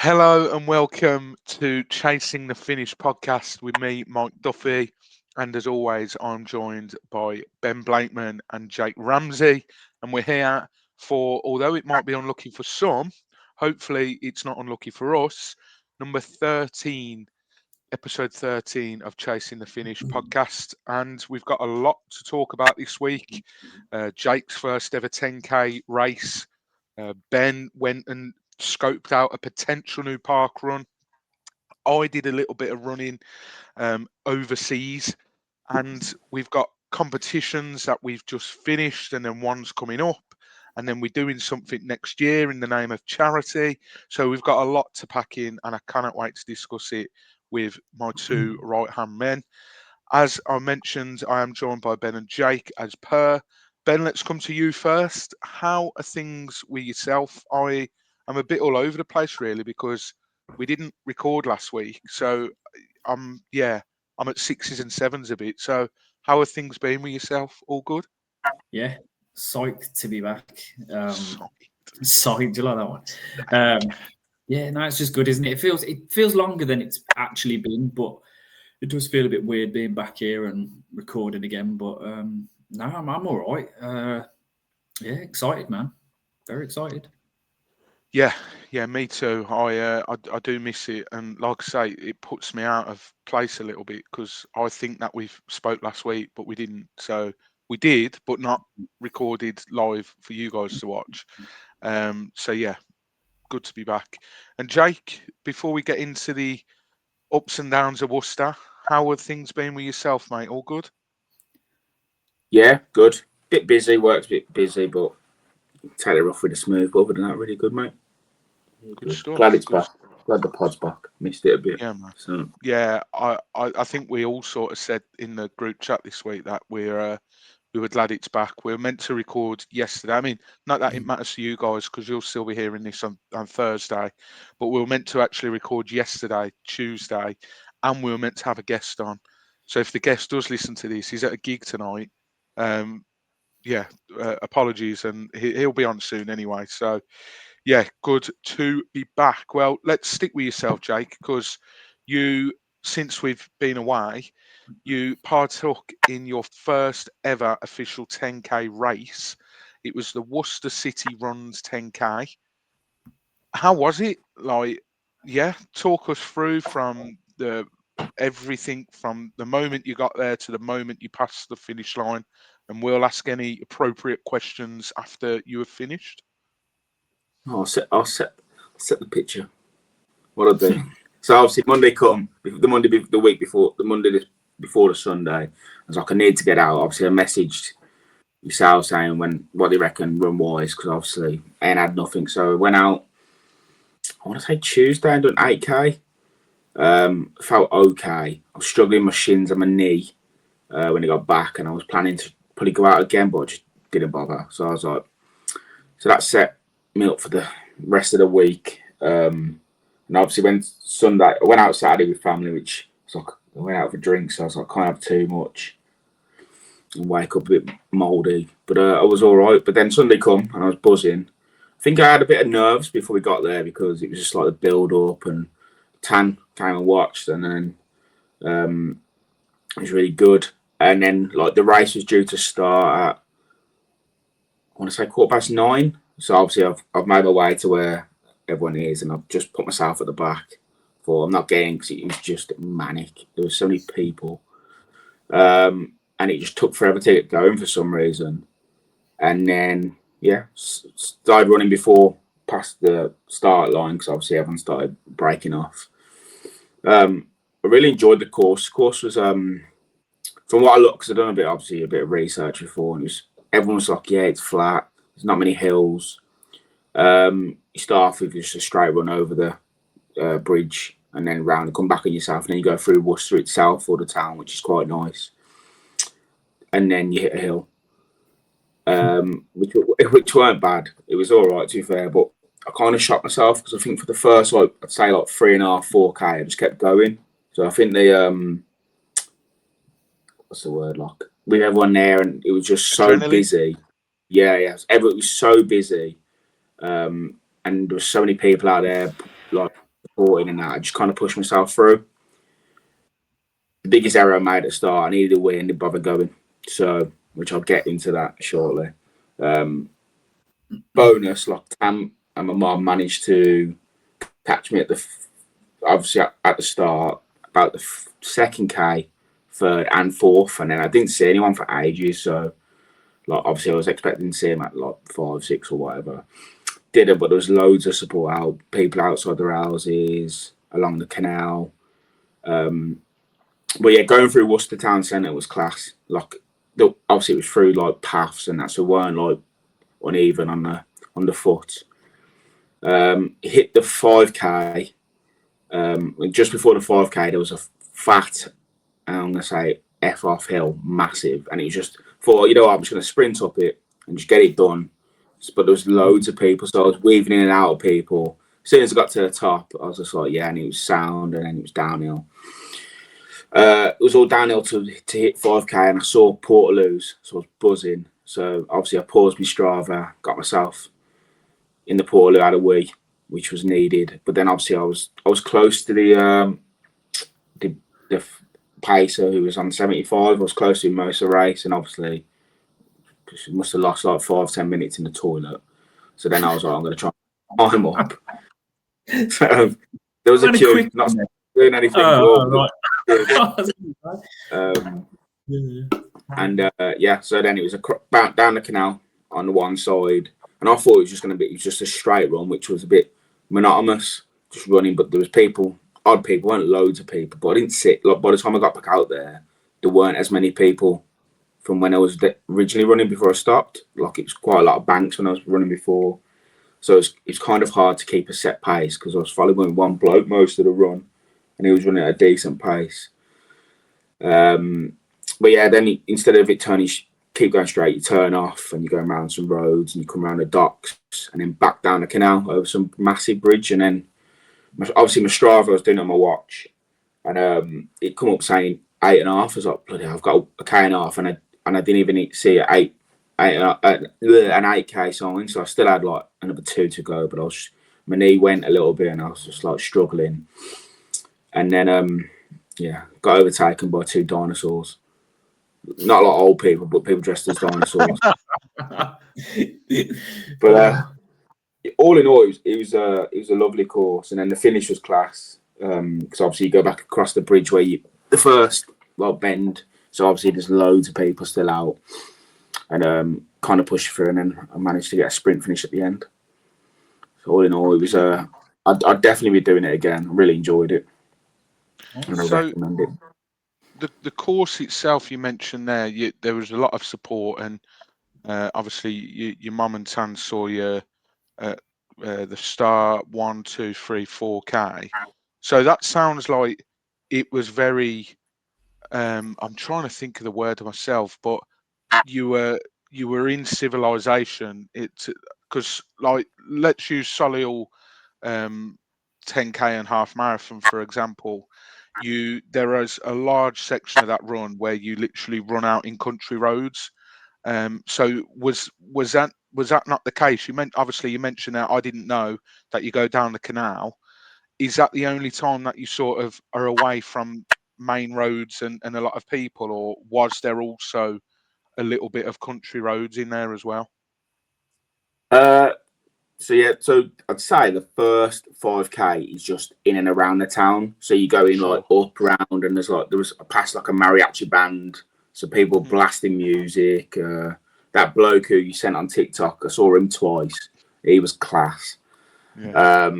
Hello and welcome to Chasing the Finish podcast with me, Mike Duffy. And as always, I'm joined by Ben Blakeman and Jake Ramsey. And we're here for, although it might be unlucky for some, hopefully it's not unlucky for us, number 13, episode 13 of Chasing the Finish podcast. And we've got a lot to talk about this week. Jake's first ever 10K race. Ben went and scoped out a potential new park run. I did a little bit of running overseas, and we've got competitions that we've just finished, and then one's coming up, and then we're doing something next year in the name of charity. So we've got a lot to pack in, and I cannot wait to discuss it with my two right-hand men. As I mentioned, I am joined by Ben and Jake as per. Ben, let's come to you first. How are things with yourself? I'm a bit all over the place really because we didn't record last week. So I'm at sixes and sevens a bit. So how are things been with yourself? All good? Yeah, psyched to be back. Psyched. Psyched, do you like that one? Yeah, no, it's just good, isn't it? It feels longer than it's actually been, but it does feel a bit weird being back here and recording again. But no, I'm all right. Yeah, excited, man. Very excited. Yeah, me too. I do miss it, and like I say, it puts me out of place a little bit because I think that we spoke last week, but we didn't. So we did, but not recorded live for you guys to watch. So yeah, good to be back. And Jake, before we get into the ups and downs of Worcester, how have things been with yourself, mate? All good? Yeah, good. Bit busy, work's a bit busy, but take it rough with a smooth. But other than that, really good, mate. Good stuff. Glad it's Good back. Glad the pod's back. Missed it a bit. Yeah, man. So Yeah, I think we all sort of said in the group chat this week that we were glad it's back. We were meant to record yesterday. I mean, not that it matters to you guys because you'll still be hearing this on Thursday, but we were meant to actually record yesterday, Tuesday, and we were meant to have a guest on. So if the guest does listen to this, he's at a gig tonight. Apologies, and he'll be on soon anyway. So yeah, good to be back. Well, let's stick with yourself, Jake, because you, since we've been away, you partook in your first ever official 10K race. It was the Worcester City Runs 10K. How was it? Like, yeah, talk us through from everything from the moment you got there to the moment you passed the finish line, and we'll ask any appropriate questions after you have finished. I'll set the picture. What I'll do. So obviously Monday come the week before the Monday before the Sunday. I was like, I need to get out. Obviously, I messaged yourself saying what do you reckon run wise because obviously I ain't had nothing. So I went out. I want to say Tuesday and done 8K. Felt okay. I was struggling with my shins and my knee when I got back, and I was planning to probably go out again, but I just didn't bother. So I was like, so that set me up for the rest of the week. And obviously, I went out Saturday with family, which was like I went out for drinks, so I was like, can't have too much and wake up a bit mouldy. But I was all right. But then Sunday come and I was buzzing. I think I had a bit of nerves before we got there because it was just like the build up, and Tan came and watched, and then it was really good. And then like the race was due to start at, I want to say 9:15. So obviously I've made my way to where everyone is, and I've just put myself at the back. I'm not getting because it was just manic. There were so many people, and it just took forever to get going for some reason. And then started running before past the start line because obviously everyone started breaking off. I really enjoyed the course. The course was from what I looked, because I've done a bit of research before, and everyone was like, yeah, it's flat. There's not many hills. You start off with just a straight run over the bridge and then round and come back on yourself, and then you go through Worcester itself or the town, which is quite nice. And then you hit a hill, which weren't bad. It was all right, to be fair, but I kind of shot myself because I think for the first, I'd say 3.5, 4K, I just kept going. So I think what's the word, with everyone there, and it was just so busy. Yeah. It was so busy. And there were so many people out there, supporting and that, I just kind of pushed myself through. The biggest error I made at the start, I needed a win, didn't bother going. So, which I'll get into that shortly. Bonus, like Tam and my mum managed to catch me at the start, about the second K, third and fourth, and then I didn't see anyone for ages. So, like, obviously, I was expecting to see him at like 5, 6 or whatever. Didn't, but there was loads of support out, people outside their houses, along the canal. But yeah, going through Worcester town centre was class. Like, obviously, it was through like paths and that, so weren't like uneven on the foot. Hit the 5K. Just before the 5K, there was a fat, I'm gonna say, F off hill, massive, and it was just thought, you know what, I'm just gonna sprint up it and just get it done. But there was loads of people, so I was weaving in and out of people. As soon as I got to the top, I was just like, yeah, and it was sound, and then it was downhill. It was all downhill to hit 5K, and I saw Portaloos, so I was buzzing. So obviously I paused my Strava, got myself in the Portaloo, had a wee, which was needed. But then obviously I was close to the pacer who was on 75. I was close to him most of the race, and obviously must have lost like 5-10 minutes in the toilet. So then I was like, I'm going to try and climb up. So there was a queue, not doing anything. Right. And so then it was down the canal on the one side, and I thought it was just going to be just a straight run, which was a bit monotonous, just running. But there was odd people, weren't loads of people, but I didn't sit. Like, by the time I got back out there weren't as many people from when I was originally running before I stopped. Like, it was quite a lot of banks when I was running before, so it's kind of hard to keep a set pace because I was following one bloke most of the run, and he was running at a decent pace. But yeah, then instead of it turning, keep going straight, you turn off and you go around some roads and you come around the docks and then back down the canal over some massive bridge. And then obviously my Strava, I was doing it on my watch, and it come up saying 8.5. I was like, bloody hell, I've got a K and a half, and I didn't even see an 8K sign, so I still had like another 2 to go. But my knee went a little bit and I was just like struggling. And then got overtaken by 2 dinosaurs. Not a lot of old people, but people dressed as dinosaurs. But all in all, it was a lovely course, and then the finish was class. Because obviously you go back across the bridge where the first bend. So obviously there's loads of people still out, and kind of pushed through, and then I managed to get a sprint finish at the end. So all in all, it was I'd definitely be doing it again. I really enjoyed it, and I recommend it. The course itself, you mentioned there was a lot of support, and obviously your mum and Tan saw you at the start 1, 2, 3, 4K. So that sounds like it was very. I'm trying to think of the word myself, but you were in civilization. Because like, let's use Solihull 10K and half marathon for example. There is a large section of that run where you literally run out in country roads. So was that not the case? You mentioned that. I didn't know that you go down the canal. Is that the only time that you sort of are away from main roads and a lot of people, or was there also a little bit of country roads in there as well? So I'd say the first 5K is just in and around the town. So you go in like up round, and there was past like a mariachi band, so people blasting music. That bloke who you sent on TikTok, I saw him twice. He was class. Yeah.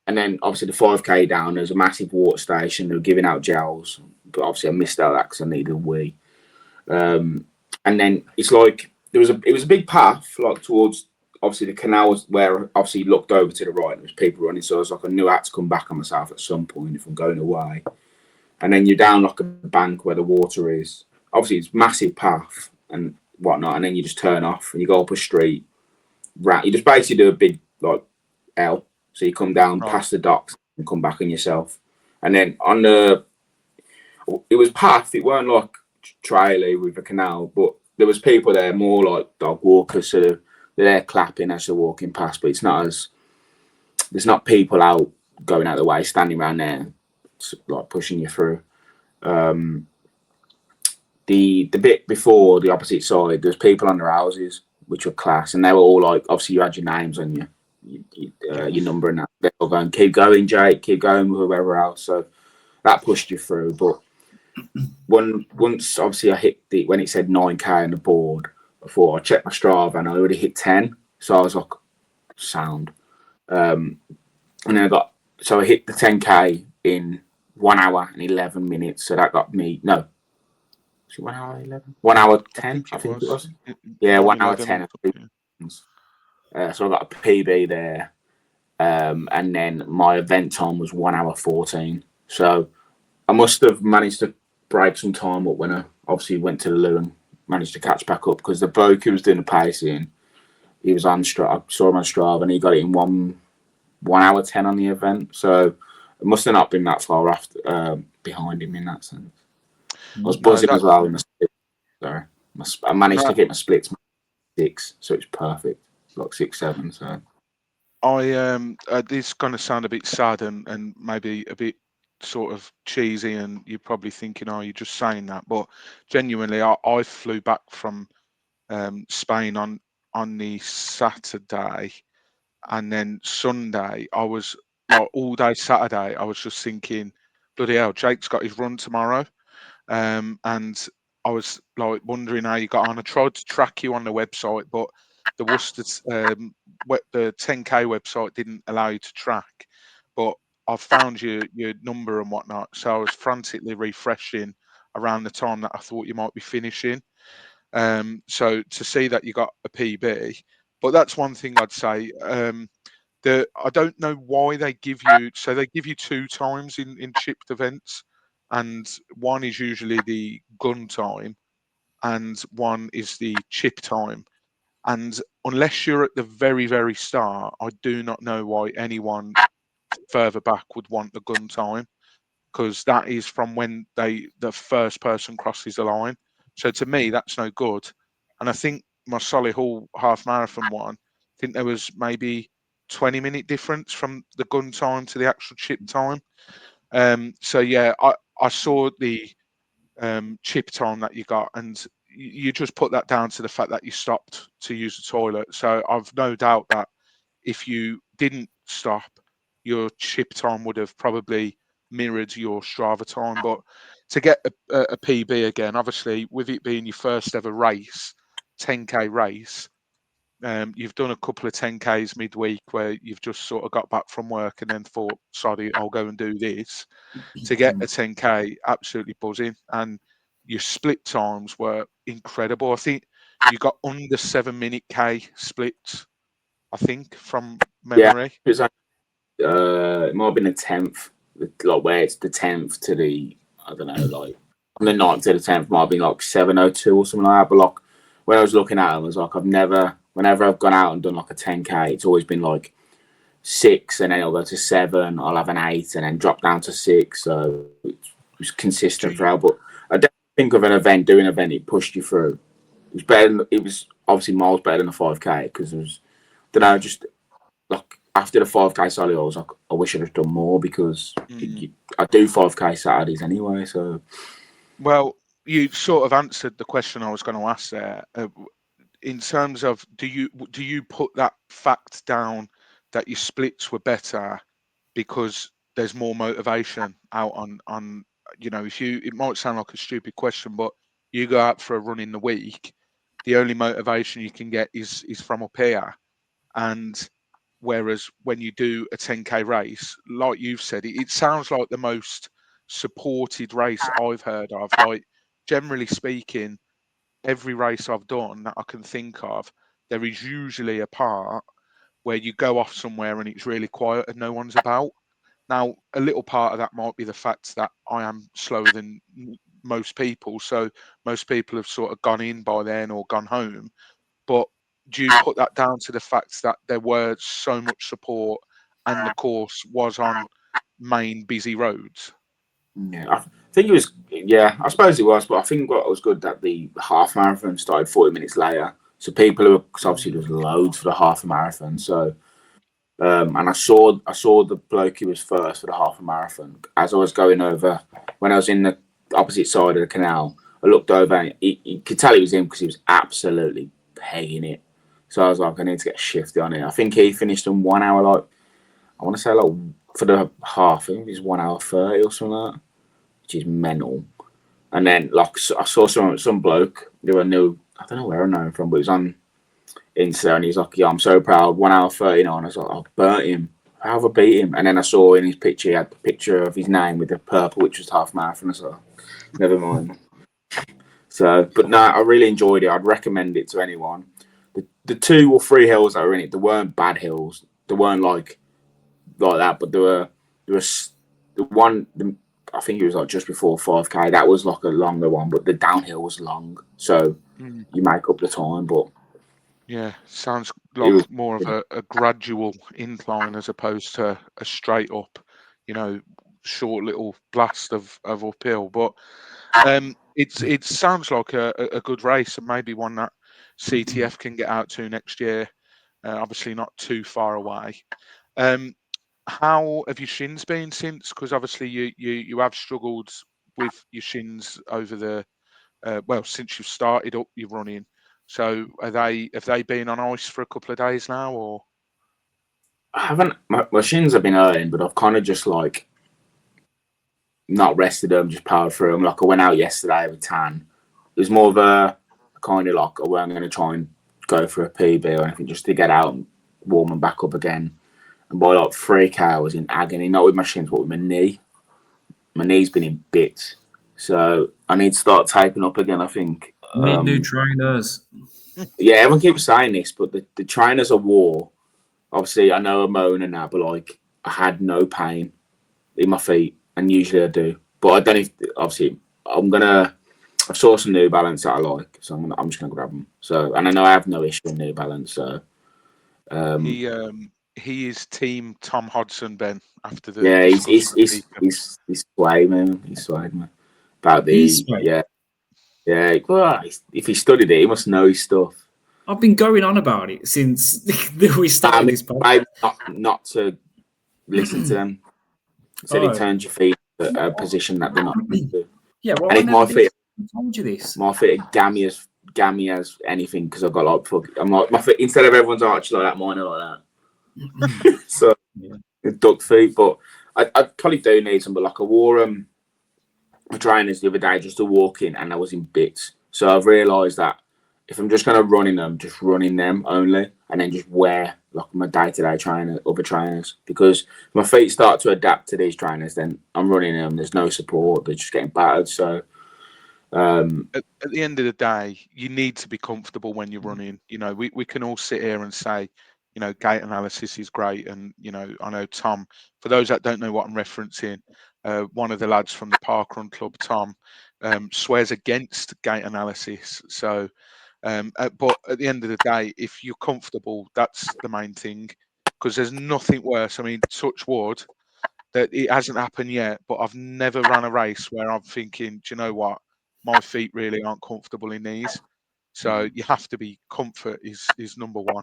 And then obviously the 5K down, there's a massive water station. They were giving out gels, but obviously I missed out that because I needed a wee. And then it's like it was a big path like towards. Obviously, the canal was where obviously you looked over to the right and there was people running. So I was like, I knew I had to come back on myself at some point if I'm going away. And then you're down like a bank where the water is. Obviously, it's massive path and whatnot. And then you just turn off and you go up a street. You just basically do a big like L. So you come down past the docks and come back on yourself. And then it was path. It weren't like traily with the canal, but there was people there more like dog walkers. So they're clapping as they're walking past, but there's not people out going out of the way, standing around there, like pushing you through. The bit before the opposite side, there's people on their houses, which were class, and they were all like, obviously you had your names on your number, and that they're all going, keep going, Jake, keep going, whoever else. So that pushed you through. But once obviously I hit when it said 9K on the board, before I checked my Strava and I already hit 10, so I was like, sound. And then I hit the 10K in 1 hour and 11 minutes. So that got me 1 hour 11, 1 hour 10. I think it was. Yeah, 1 hour 10. So I got a PB there, and then my event time was 1 hour 14. So I must have managed to break some time up when I obviously went to the loo and managed to catch back up, because the bloke who was doing the pacing, he was on Strava. I saw him on Strava, and he got it in 1 hour 10 on the event. So it must have not been that far off behind him in that sense. I was buzzing as well in the split. Sorry, I managed to get my splits 6, so it's perfect, like 6, 7. So this is going to sound a bit sad and maybe a bit sort of cheesy, and you're probably thinking, oh, you're just saying that, but genuinely, I flew back from Spain on the Saturday, and then Sunday I was like all day Saturday I was just thinking, bloody hell, Jake's got his run tomorrow, and I was like wondering how you got on. I tried to track you on the website, but the Worcester the 10K website didn't allow you to track, but I found your number and whatnot, so I was frantically refreshing around the time that I thought you might be finishing. So to see that you got a PB, but that's one thing I'd say. I don't know why they give you, so they give you 2 times in chipped events, and one is usually the gun time and one is the chip time. And unless you're at the very, very start, I do not know why anyone further back would want the gun time, because that is from when the first person crosses the line. So to me, that's no good. And I think my Solihull half marathon one, I think there was maybe 20-minute difference from the gun time to the actual chip time. So yeah, I saw the chip time that you got, and you just put that down to the fact that you stopped to use the toilet. So I've no doubt that if you didn't stop, your chip time would have probably mirrored your Strava time. But to get a PB again, obviously, with it being your first ever race, 10K race, you've done a couple of 10Ks midweek where you've just sort of got back from work and then thought, sorry, I'll go and do this. To get a 10K, absolutely buzzing. And your split times were incredible. I think you got under 7-minute K splits, I think, from memory. Yeah, it might have been the 10th, like where it's the 10th to the, I don't know, like from the 9th to the 10th might have been like 7:02 or something like that. But like when I was looking at them, I was like, whenever I've gone out and done like a 10K, it's always been like 6, and then I'll go to 7, I'll have an 8, and then drop down to 6. So it was consistent throughout. But I don't think of doing an event, it pushed you through. It was better. It was obviously miles better than the 5K, because it was, I don't know, just like after the 5K Saturday, I was like, I wish I'd have done more, because I do 5K Saturdays anyway. So, well, you sort of answered the question I was going to ask there. In terms of, do you put that fact down that your splits were better because there's more motivation out on it might sound like a stupid question, but you go out for a run in the week, the only motivation you can get is from up here. And whereas when you do a 10K race, like you've said, it sounds like the most supported race I've heard of. Like, generally speaking, every race I've done that I can think of, there is usually a part where you go off somewhere and it's really quiet and no one's about. Now, a little part of that might be the fact that I am slower than most people, so most people have sort of gone in by then or gone home. But do you put that down to the fact that there were so much support and the course was on main busy roads? Yeah, I think it was. Yeah, I suppose it was. But I think what was good that the half marathon started 40 minutes later. So people who, because obviously there was loads for the half marathon. So And I saw the bloke who was first for the half marathon. As I was going over, when I was in the opposite side of the canal, I looked over and you could tell he was in because he was absolutely pegging it. So I was like, I need to get shifty on it. I think he finished in 1 hour, like, I want to say, like, for the half, I think it was 1 hour 30 or something like that, which is mental. And then, like, I saw some bloke who I knew, I don't know where I know him from, but he was on Insta and he's like, yeah, I'm so proud, 1 hour 39. I was like, I burnt him. How have I beat him? And then I saw in his picture, he had the picture of his name with the purple, which was half marathon. So never mind. So, but no, I really enjoyed it. I'd recommend it to anyone. The 2 or 3 hills that were in it, they weren't bad hills. They weren't like that, but there was the one. I think it was like just before 5K. That was like a longer one, but the downhill was long, so you make up the time. But yeah, sounds like more of a gradual incline as opposed to a straight up, short little blast of uphill. But it sounds like a good race and maybe one that CTF can get out to next year. Obviously not too far away. How have your shins been since? Because obviously you have struggled with your shins over the since you've started up your running. So have they been on ice for a couple of days now, or? I haven't. My shins have been hurting, but I've kind of just like not rested them, just powered through them. Like I went out yesterday with tan. It was more of a kind of like I wasn't going to try and go for a PB or anything, just to get out and warm them back up again. And by like 3K, I was in agony, not with my shins, but with my knee. My knee's been in bits. So I need to start taping up again, I think. Need new trainers. Yeah, everyone keeps saying this, but the trainers are war. Obviously, I know I'm moaning now, but like I had no pain in my feet, and usually I do. But I don't know if, obviously, I saw some New Balance that I like, so I'm just gonna grab them. So, and I know I have no issue with New Balance. So, he is team Tom Hodson, Ben. After the he's swayed, man. He's swayed, man. About the yeah. Well, if he studied it, he must know his stuff. I've been going on about it since we started this podcast. Not to listen to them. Said it turns your feet to a position that they're not meant to. Yeah, well, and if my feet, I told you this. My feet are gammy as anything because I've got like I'm like my feet instead of everyone's arch like that, mine are like that. So duck feet, but I probably do need some. But like I wore my trainers the other day just to walk in, and I was in bits. So I've realised that if I'm just going to run in them, just run in them only, and then just wear like my day-to-day other trainers. Because if my feet start to adapt to these trainers, then I'm running them. There's no support. They're just getting battered. So at the end of the day, you need to be comfortable when you're running. We can all sit here and say, gait analysis is great. And, I know Tom, for those that don't know what I'm referencing, one of the lads from the ParkRun club, Tom, swears against gait analysis. So, but at the end of the day, if you're comfortable, that's the main thing, because there's nothing worse. I mean, touch wood, that it hasn't happened yet, but I've never ran a race where I'm thinking, do you know what? My feet really aren't comfortable in these. So you have to be comfort is number one.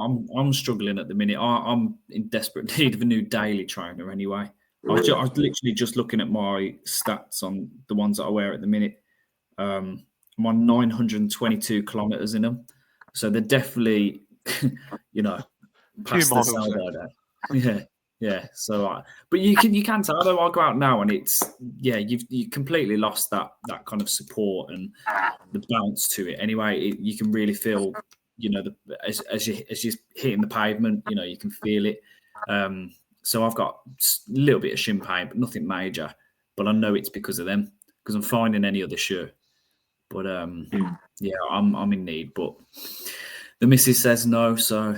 I'm struggling at the minute. I'm in desperate need of a new daily trainer anyway. I was literally just looking at my stats on the ones that I wear at the minute. I'm on 922 kilometers in them, so they're definitely, past the sell-by. Yeah. So, but you can tell though. I go out now and it's you completely lost that kind of support and the bounce to it. Anyway, you can really feel, as you're hitting the pavement, you can feel it. So I've got a little bit of shin pain, but nothing major. But I know it's because of them, because I'm finding any other shoe. But I'm in need. But the missus says no, so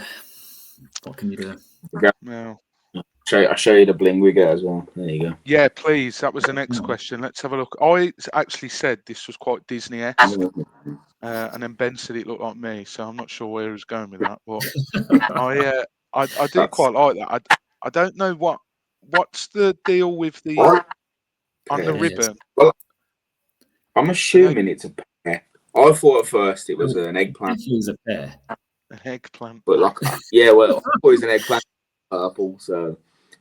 what can you do? No. I'll show you the bling we get as well. There you go. Yeah, please. That was the next question. Let's have a look. I actually said this was quite Disney-esque, and then Ben said it looked like me, so I'm not sure where he was going with that. But I do quite like that. I don't know what's the deal with the on the ribbon. Well, I'm assuming it's a pear. I thought at first it was an eggplant. It was a pear. An eggplant. But I thought it was an eggplant. purple. So,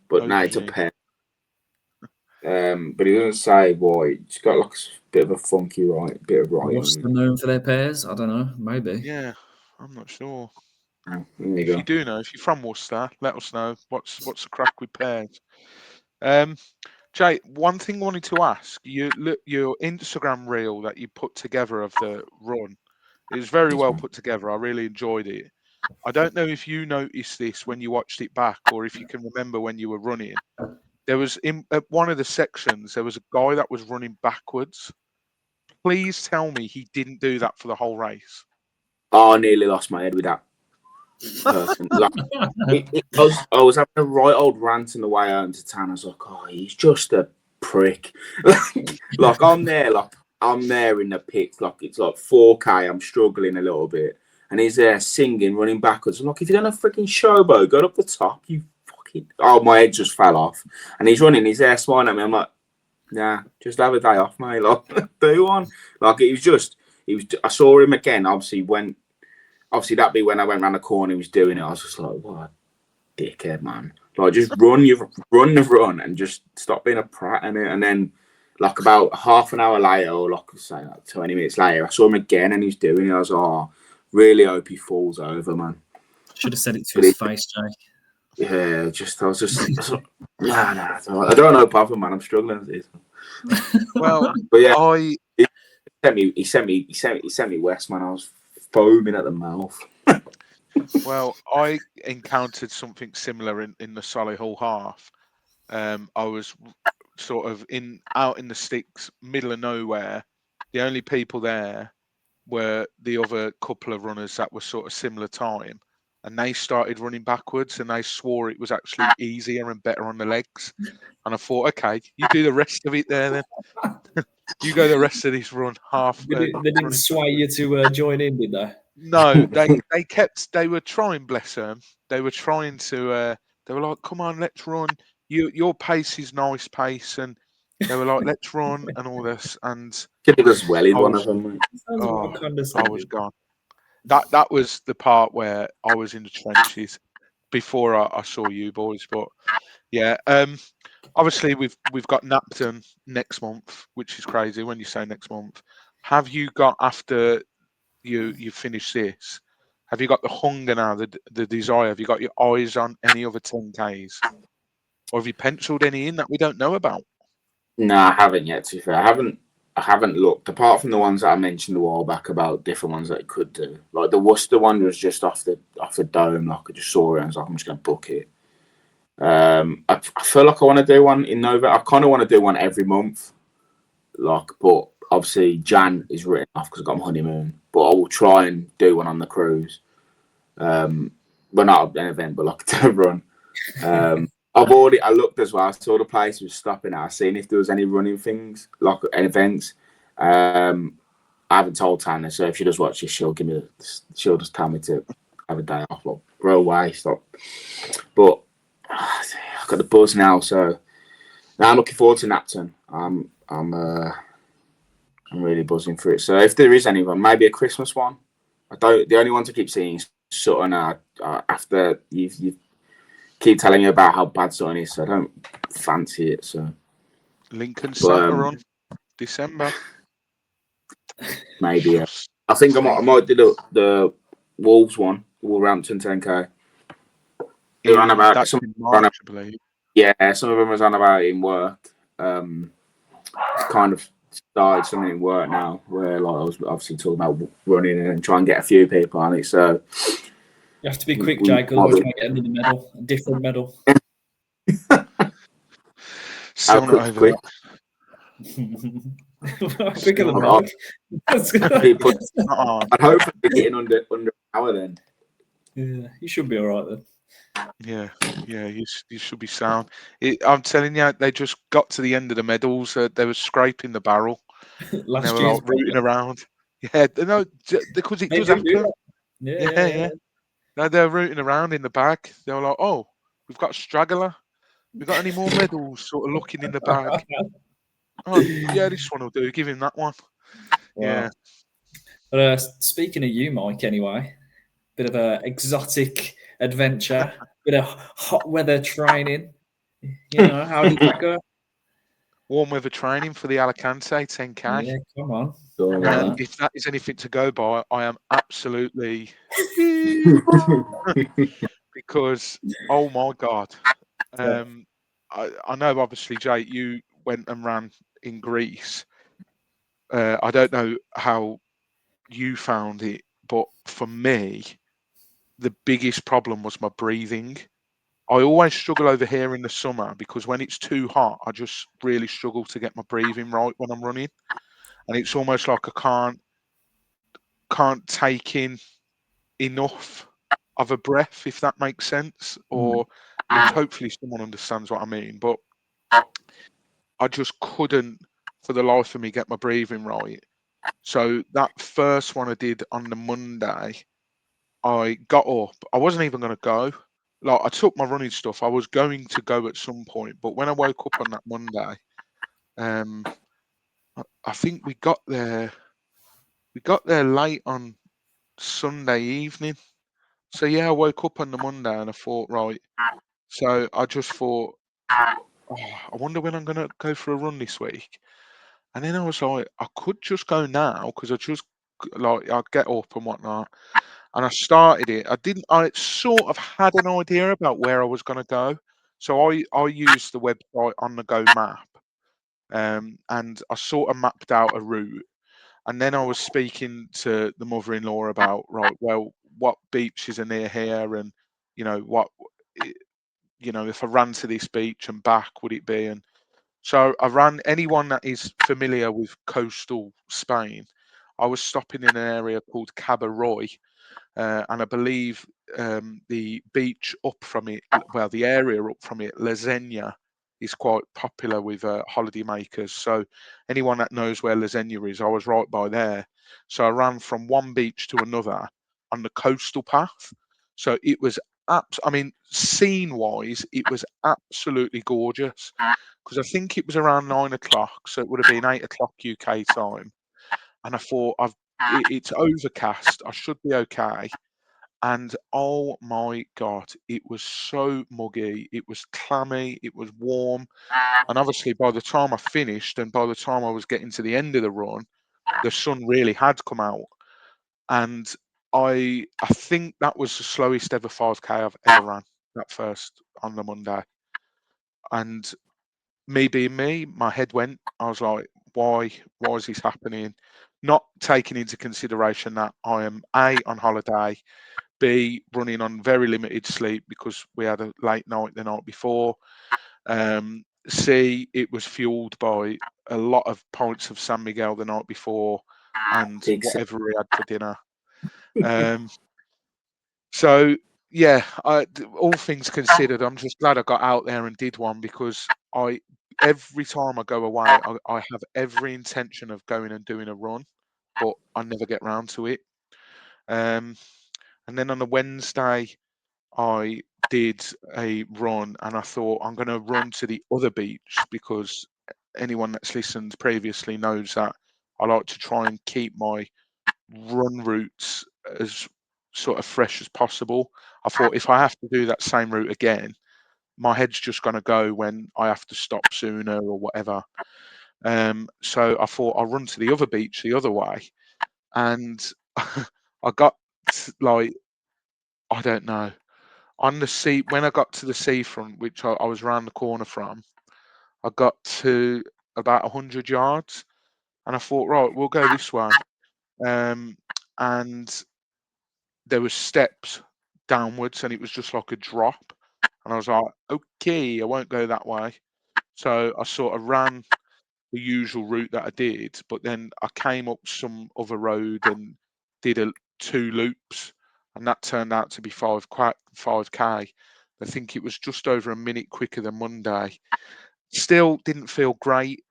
but now it's a Okay. pear. But he doesn't say why. It's got like a bit of a funky bit of writing. Worcester known for their pears? I don't know. Maybe. Yeah, I'm not sure. Oh, there you If go. you do know, if you're from Worcester, let us know what's the crack with pears. Jay, one thing I wanted to ask you: look, your Instagram reel that you put together of the run, it was very well put together. I really enjoyed it. I don't know if you noticed this when you watched it back, or if you can remember when you were running. There was at one of the sections, there was a guy that was running backwards. Please tell me he didn't do that for the whole race. Oh, I nearly lost my head with that person. Like, I was having a right old rant on the way home to town. I was like, oh, he's just a prick. Like I'm there in the pits. Like it's like 4K. I'm struggling a little bit, and he's there singing, running backwards. I'm like, if you're gonna freaking showboat, go up the top. You fucking. Oh, my head just fell off. And he's running. He's there smiling at me. I'm like, nah, just have a day off, mate. Like, do one. Like it was just. I saw him again. Obviously that'd be when I went round the corner. He was doing it. I was just like, what a dickhead, man. Like, just run the run and just stop being a prat in it. And then, like, about half an hour later, or like, say, like 20 minutes later, I saw him again and he's doing it. I was like, oh, really hope he falls over, man. Should have said it to his face, Jay. Yeah, I was like, nah. I don't know, Papa, man. I'm struggling with this. Well, but yeah, he sent me West, man. I was foaming at the mouth. Well, I encountered something similar in the Solihull half. I was sort of out in the sticks, middle of nowhere. The only people there were the other couple of runners that were sort of similar time, and they started running backwards, and they swore it was actually easier and better on the legs. And I thought, okay, you do the rest of it there then. You go the rest of this run half. They didn't sway you to join in, did they? No, they were trying, bless them. They were trying to, they were like, come on, let's run. Your pace is nice pace. And they were like, let's run and all this. And It was well in one of them. I was gone. That was the part where I was in the trenches before I saw you boys. But yeah, obviously we've got Napton next month, which is crazy when you say next month. Have you got, after you finish this, have you got the hunger now, the desire? Have you got your eyes on any other 10Ks, or have you penciled any in that we don't know about? No, I haven't yet. To be fair, I haven't looked, apart from the ones that I mentioned a while back about different ones that I could do. Like the Worcester one was just off the dome. Like I just saw it and I was like, I'm just going to book it. I feel like I want to do one in November. I kind of want to do one every month. Like, but obviously Jan is written off because I've got my honeymoon. But I will try and do one on the cruise. Well, not an event, but like a run. I looked as well. I saw the place was stopping out. I seen if there was any running things, like events. I haven't told Tanya, so if she does watch this, she'll just tell me to have a day off, like, row away, stop. But I've got the buzz now, so now I'm looking forward to Napton. I'm really buzzing for it. So if there is anyone, maybe a Christmas one. The only ones I keep seeing is Sutton. After you keep telling me about how bad Sutton is, so I don't fancy it. So Lincoln Santa run, December. Maybe. Yeah. I think I might do the Wolves one, Wolverhampton 10K. They ran about some. March, I believe. Yeah, some of them was on about it in work. Kind of started something in work now, where like I was obviously talking about running and trying to get a few people on it. So you have to be quick, Jake, otherwise you might get another medal, a different medal. Still not over quick. Quicker than Mark. I'd hope we're getting under an hour then. Yeah, you should be all right then. Yeah, you should be sound. I'm telling you, they just got to the end of the medals. They were scraping the barrel. Last they were like rooting around. Yeah, no, because it does happen. Yeah. No, they're rooting around in the bag. They were like, "Oh, we've got a straggler. We got any more medals?" Sort of looking in the bag. Oh, yeah, this one will do. Give him that one. Wow. Yeah. But speaking of you, Mike, anyway, bit of an exotic adventure bit of hot weather training. You know, how did that go? Warm weather training for the Alicante 10K. Yeah, come on. Don't worry about If that is anything to go by, I am absolutely because oh my god, I know obviously Jake, you went and ran in Greece. I don't know how you found it, but for me, the biggest problem was my breathing. I always struggle over here in the summer because when it's too hot, I just really struggle to get my breathing right when I'm running, and it's almost like I can't take in enough of a breath, if that makes sense, or and hopefully someone understands what I mean. But I just couldn't, for the life of me, get my breathing right. So that first one I did on the Monday, I got up. I wasn't even going to go. Like I took my running stuff. I was going to go at some point, but when I woke up on that Monday, um, I think we got there. We got there late on Sunday evening. So yeah, I woke up on the Monday and I thought, right. So I just thought, oh, I wonder when I'm going to go for a run this week. And then I was like, I could just go now because I just like I'd get up and whatnot. And I started it. I sort of had an idea about where I was going to go. So I used the website On The Go map, and I sort of mapped out a route. And then I was speaking to the mother-in-law about, right, well, what beaches are near here, and you know what, if I ran to this beach and back, would it be? And so I ran. Anyone that is familiar with coastal Spain, I was stopping in an area called Cabo Roy, and I believe the beach up from it, well, the area up from it, La Zenia, is quite popular with holiday makers. So anyone that knows where La Zenia is, I was right by there. So I ran from one beach to another on the coastal path. So it was I mean, scene-wise, it was absolutely gorgeous because I think it was around 9 o'clock, so it would have been 8 o'clock UK time. And I thought, it's overcast, I should be okay. And oh my God, it was so muggy, it was clammy, it was warm. And obviously, by the time I finished and by the time I was getting to the end of the run, the sun really had come out. And I think that was the slowest ever 5K I've ever ran, that first on the Monday. And me being me, my head went. I was like, why is this happening? Not taking into consideration that I am A, on holiday, B, running on very limited sleep because we had a late night the night before. C, it was fueled by a lot of pints of San Miguel the night before and whatever we had for dinner. Um, so yeah, all things considered, I'm just glad I got out there and did one because every time I go away, I have every intention of going and doing a run, but I never get round to it. And then on the Wednesday, I did a run and I thought I'm going to run to the other beach because anyone that's listened previously knows that I like to try and keep my run routes as sort of fresh as possible. I thought if I have to do that same route again, my head's just going to go when I have to stop sooner or whatever. So I thought I'll run to the other beach the other way. And I got like, I don't know, on the sea, when I got to the seafront, which I was around the corner from, I got to about 100 yards and I thought, right, we'll go this way. And there was steps downwards and it was just like a drop. And I was like, okay, I won't go that way. So I sort of ran the usual route that I did, but then I came up some other road and did two loops, and that turned out to be 5K. I think it was just over a minute quicker than Monday. Still didn't feel great,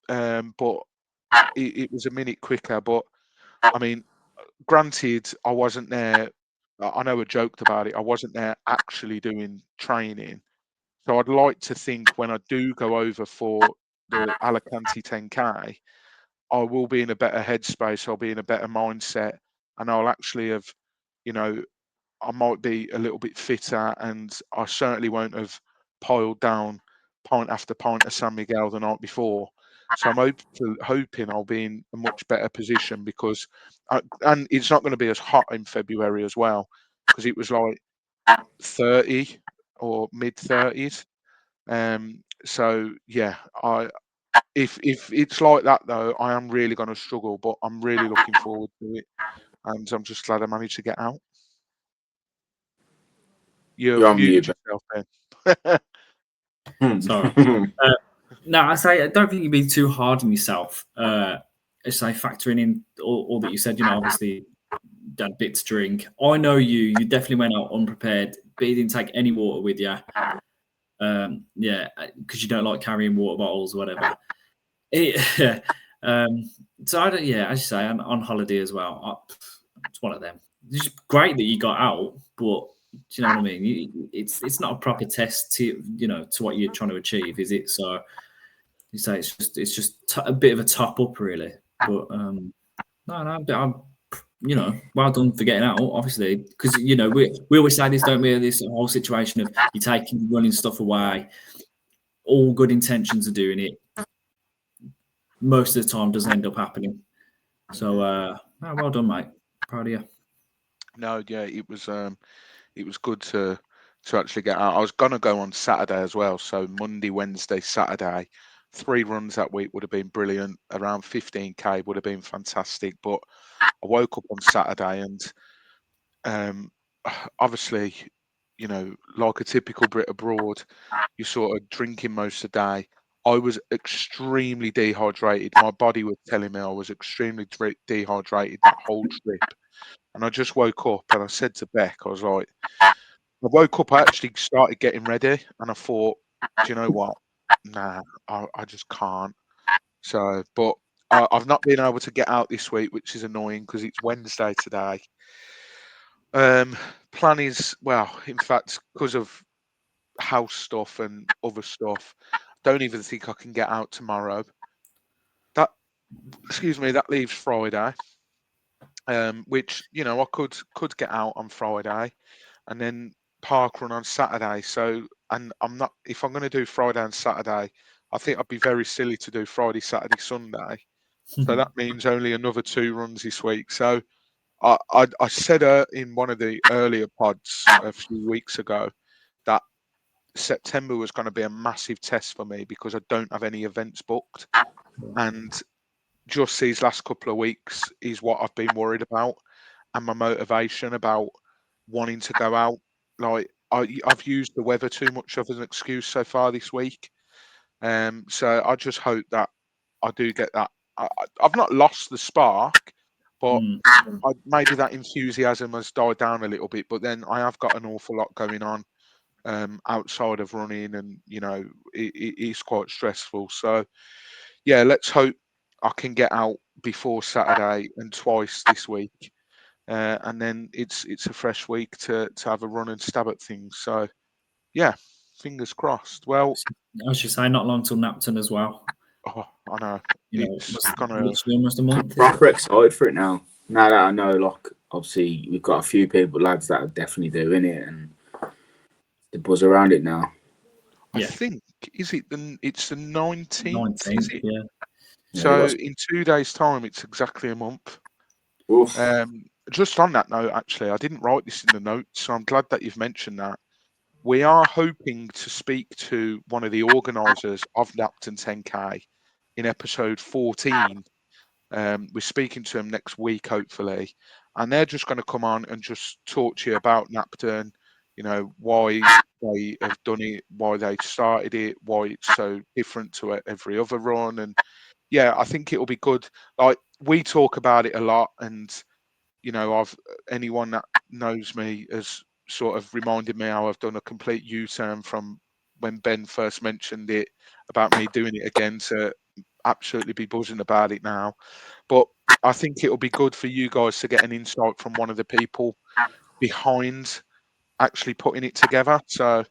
but it was a minute quicker. But I mean, granted, I wasn't there. I know I joked about it. I wasn't there actually doing training. So I'd like to think when I do go over for the Alicante 10K, I will be in a better headspace. I'll be in a better mindset, and I'll actually have, you know, I might be a little bit fitter, and I certainly won't have piled down pint after pint of San Miguel the night before. So I'm hoping I'll be in a much better position because, and it's not going to be as hot in February as well, because it was like 30 or mid 30s. So yeah, if it's like that though, I am really going to struggle, but I'm really looking forward to it, and I'm just glad I managed to get out. You're on mute. Muted yourself, Ben. Sorry. No, I don't think you're being too hard on yourself. I say factoring in all that you said, obviously had a bit to drink. I know you definitely went out unprepared, but you didn't take any water with you. Because you don't like carrying water bottles or whatever. So I don't. Yeah, as you say, I'm on holiday as well. It's one of them. It's great that you got out, but do you know what I mean? It's not a proper test to to what you're trying to achieve, is it? So you say it's just a bit of a top up, really. But no, I'm well done for getting out, obviously, because we always say this, don't we? This whole situation of you taking running stuff away, all good intentions of doing it, most of the time doesn't end up happening. So well done, mate. Proud of you. No, yeah, it was good to actually get out. I was gonna go on Saturday as well, so Monday, Wednesday, Saturday, 3 runs that week would have been brilliant. Around 15k would have been fantastic, but I woke up on Saturday and obviously, like a typical Brit abroad, you're sort of drinking most of the day. I was extremely dehydrated. My body was telling me I was extremely dehydrated that whole trip. And I just woke up and I said to Beck, I was like, I woke up, I actually started getting ready and I thought, do you know what? Nah, I just can't. So, but I've not been able to get out this week, which is annoying because it's Wednesday today. Plan is, well, in fact, because of house stuff and other stuff, don't even think I can get out tomorrow. That leaves Friday, which I could get out on Friday, and then ParkRun on Saturday. So, and I'm not, if I'm going to do Friday and Saturday, I think I'd be very silly to do Friday, Saturday, Sunday. So that means only another 2 runs this week. So I said in one of the earlier pods a few weeks ago that September was going to be a massive test for me because I don't have any events booked. And just these last couple of weeks is what I've been worried about, and my motivation about wanting to go out. Like I've used the weather too much of an excuse so far this week. So I just hope that I do get that. I've not lost the spark, but maybe that enthusiasm has died down a little bit. But then I have got an awful lot going on outside of running, and it's quite stressful. So yeah, let's hope I can get out before Saturday and twice this week, and then it's a fresh week to have a run and stab at things. So yeah, fingers crossed. Well, I should say not long till Napton as well. Oh, I know. It's literally almost a month. Proper excited for it now. Now that I know, like, obviously we've got a few lads that are definitely doing it, and the buzz around it now. I think it's the 19th. Is it? Yeah. So in 2 days' time, it's exactly a month. Oof. Just on that note, actually, I didn't write this in the notes, so I'm glad that you've mentioned that. We are hoping to speak to one of the organisers of Napton 10K in episode 14. We're speaking to them next week, hopefully, and they're just going to come on and just talk to you about Napton, why they have done it, why they started it, why it's so different to every other run. And yeah, I think it'll be good. Like, we talk about it a lot, and anyone that knows me has sort of reminded me how I've done a complete U-turn from when Ben first mentioned it about me doing it again to absolutely be buzzing about it now. But I think it'll be good for you guys to get an insight from one of the people behind actually putting it together. So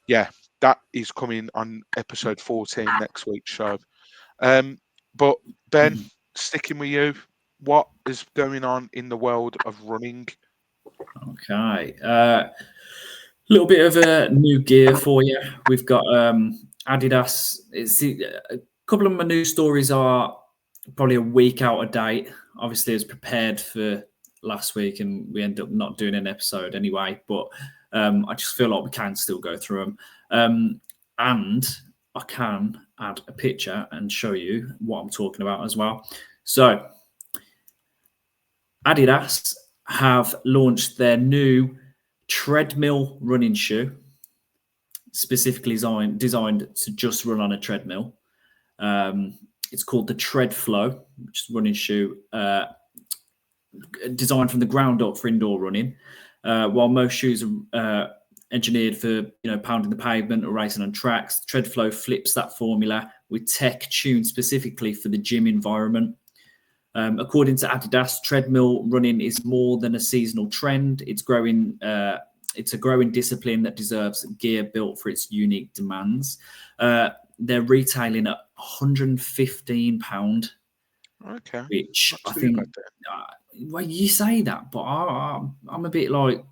yeah, that is coming on episode 14 next week's show. But Ben, sticking with you, what is going on in the world of running? Okay. Little bit of a new gear for you. We've got Adidas. A couple of my news stories are probably a week out of date. Obviously, as prepared for last week, and we end up not doing an episode anyway. But I just feel like we can still go through them, and I can add a picture and show you what I'm talking about as well. So, Adidas have launched their new treadmill running shoe, specifically designed to just run on a treadmill. It's called the Tread Flow, which is a running shoe designed from the ground up for indoor running. While most shoes are engineered for pounding the pavement or racing on tracks, Tread Flow flips that formula with tech tuned specifically for the gym environment. According to Adidas, treadmill running is more than a seasonal trend. It's growing. It's a growing discipline that deserves gear built for its unique demands. They're retailing at £115, Okay. which Not I too think. bad then. Well, you say that, but I'm a bit like.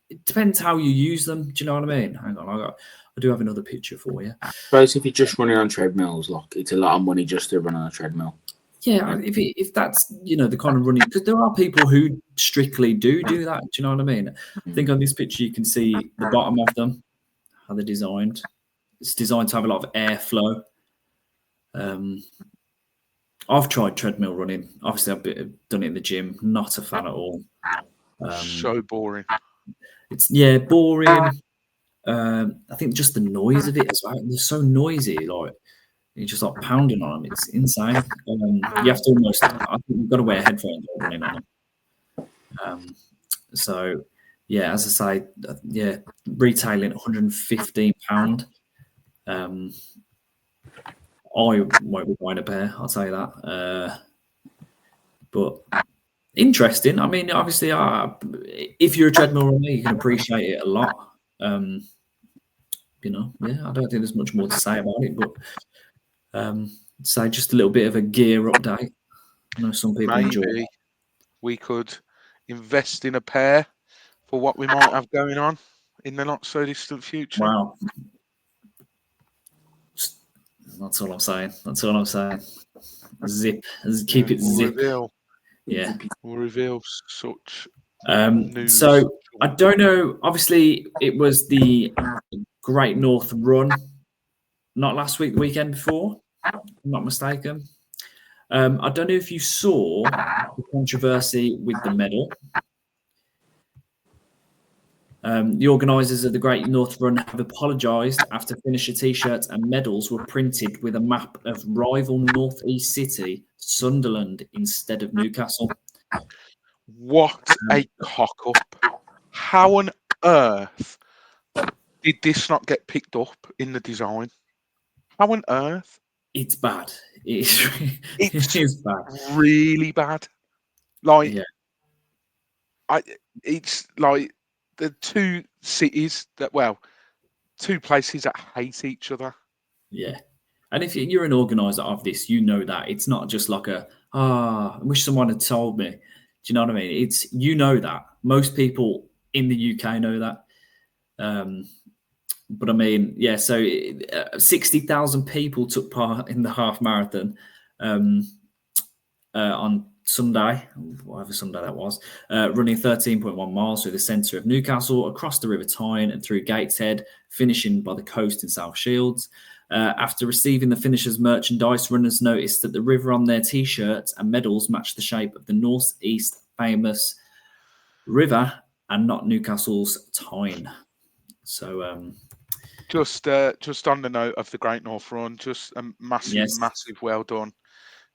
It depends how you use them. Do you know what I mean? Hang on, I do have another picture for you. Suppose if you're just running on treadmills, like it's a lot of money just to run on a treadmill. Yeah, if that's the kind of running, because there are people who strictly do that. Do you know what I mean? I think on this picture you can see the bottom of them, how they're designed. It's designed to have a lot of airflow. I've tried treadmill running. Obviously, I've done it in the gym. Not a fan at all. So boring. It's boring. I think just the noise of it as well. They're so noisy. Like you're just like pounding on them. It's insane. You have to almost. I think you've got to wear headphones while running on them. So yeah, as I say, retailing £115. I won't be buying a pair. I'll tell you that. But interesting. I mean, obviously, if you're a treadmill runner, you can appreciate it a lot. I don't think there's much more to say about it, but say just a little bit of a gear update. I know some people enjoy Maybe it. we could invest in a pair for what we might have going on in the not so distant future. Wow. That's all I'm saying. Zip. Keep it zip. Reveal. Yeah. We'll reveal such news. So I don't know. Obviously, it was the Great North Run, not last week, the weekend before. If I'm not mistaken. I don't know if you saw the controversy with the medal. The organisers of the Great North Run have apologised after finisher T-shirts and medals were printed with a map of rival North East city, Sunderland, instead of Newcastle. What a cock up. How on earth did this not get picked up in the design? How on earth? It's bad. It is bad. Really bad. Like, yeah. It's like the two cities two places that hate each other. Yeah. And if you're an organizer of this, you know that it's not just like I wish someone had told me. Do you know what I mean? It's that. Most people in the UK know that. But I mean, yeah, so 60,000 people took part in the half marathon on Sunday, whatever Sunday that was, running 13.1 miles through the centre of Newcastle, across the River Tyne and through Gateshead, finishing by the coast in South Shields. After receiving the finishers' merchandise, runners noticed that the river on their T-shirts and medals matched the shape of the northeast famous river and not Newcastle's Tyne. So, just on the note of the Great North Run, just a massive well done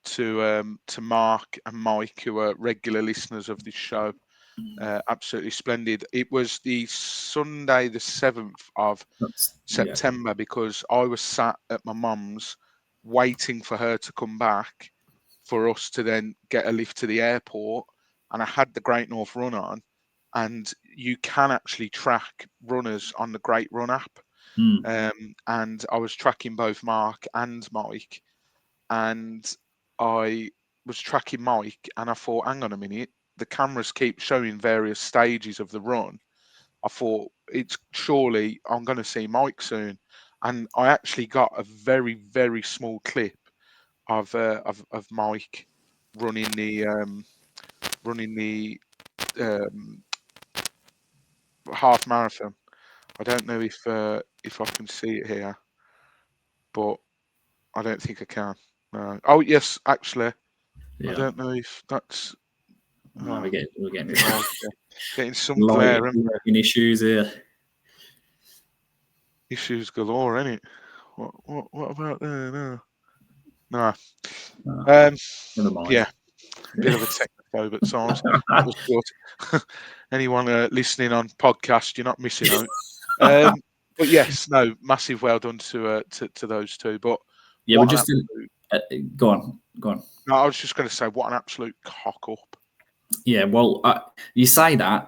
to Mark and Mike, who are regular listeners of this show. Absolutely splendid. It was the Sunday, the 7th of September, because I was sat at my mum's waiting for her to come back for us to then get a lift to the airport. And I had the Great North Run on, and you can actually track runners on the Great Run app. And I was tracking both Mark and Mike, and I was tracking Mike, and I thought, hang on a minute, the cameras keep showing various stages of the run, I thought it's surely I'm going to see Mike soon, and I actually got a very, very small clip of Mike running the half marathon. I don't know if I can see it here, but I don't think I can. No. Oh yes, actually, I don't know if that's. No, we're getting getting some glare and issues here. Issues galore, ain't it? What about there? No. Never mind. Yeah, bit of a technophobe at times. That was good. Anyone listening on podcast, you're not missing out. But yes, no, massive well done to those two. But yeah, we're just go on. No, I was just going to say, what an absolute cock up. Yeah, well, you say that.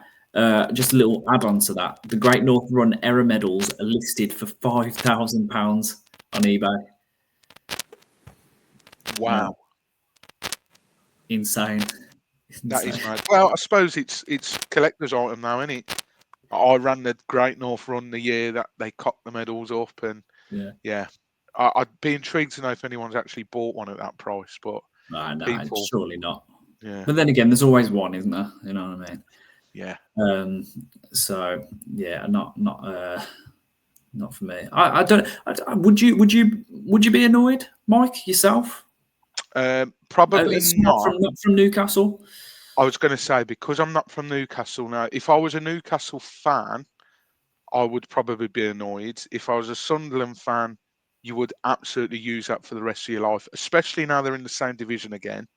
Just a little add-on to that. The Great North Run error medals are listed for £5,000 on eBay. Wow. Insane. That is mad. Well, I suppose it's collector's item now, isn't it? I ran the Great North Run the year that they cocked the medals up, and yeah. I'd be intrigued to know if anyone's actually bought one at that price, but no, surely not. Yeah. But then again, there's always one, isn't there? You know what I mean? Yeah. So yeah, not for me. I don't. Would you be annoyed, Mike, yourself? Probably not. From Newcastle. I was going to say, because I'm not from Newcastle now. If I was a Newcastle fan, I would probably be annoyed. If I was a Sunderland fan, you would absolutely use that for the rest of your life, especially now they're in the same division again.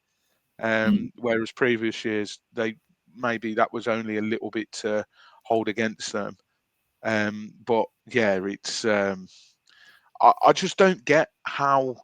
Whereas previous years, maybe that was only a little bit to hold against them. But yeah, it's I just don't get how,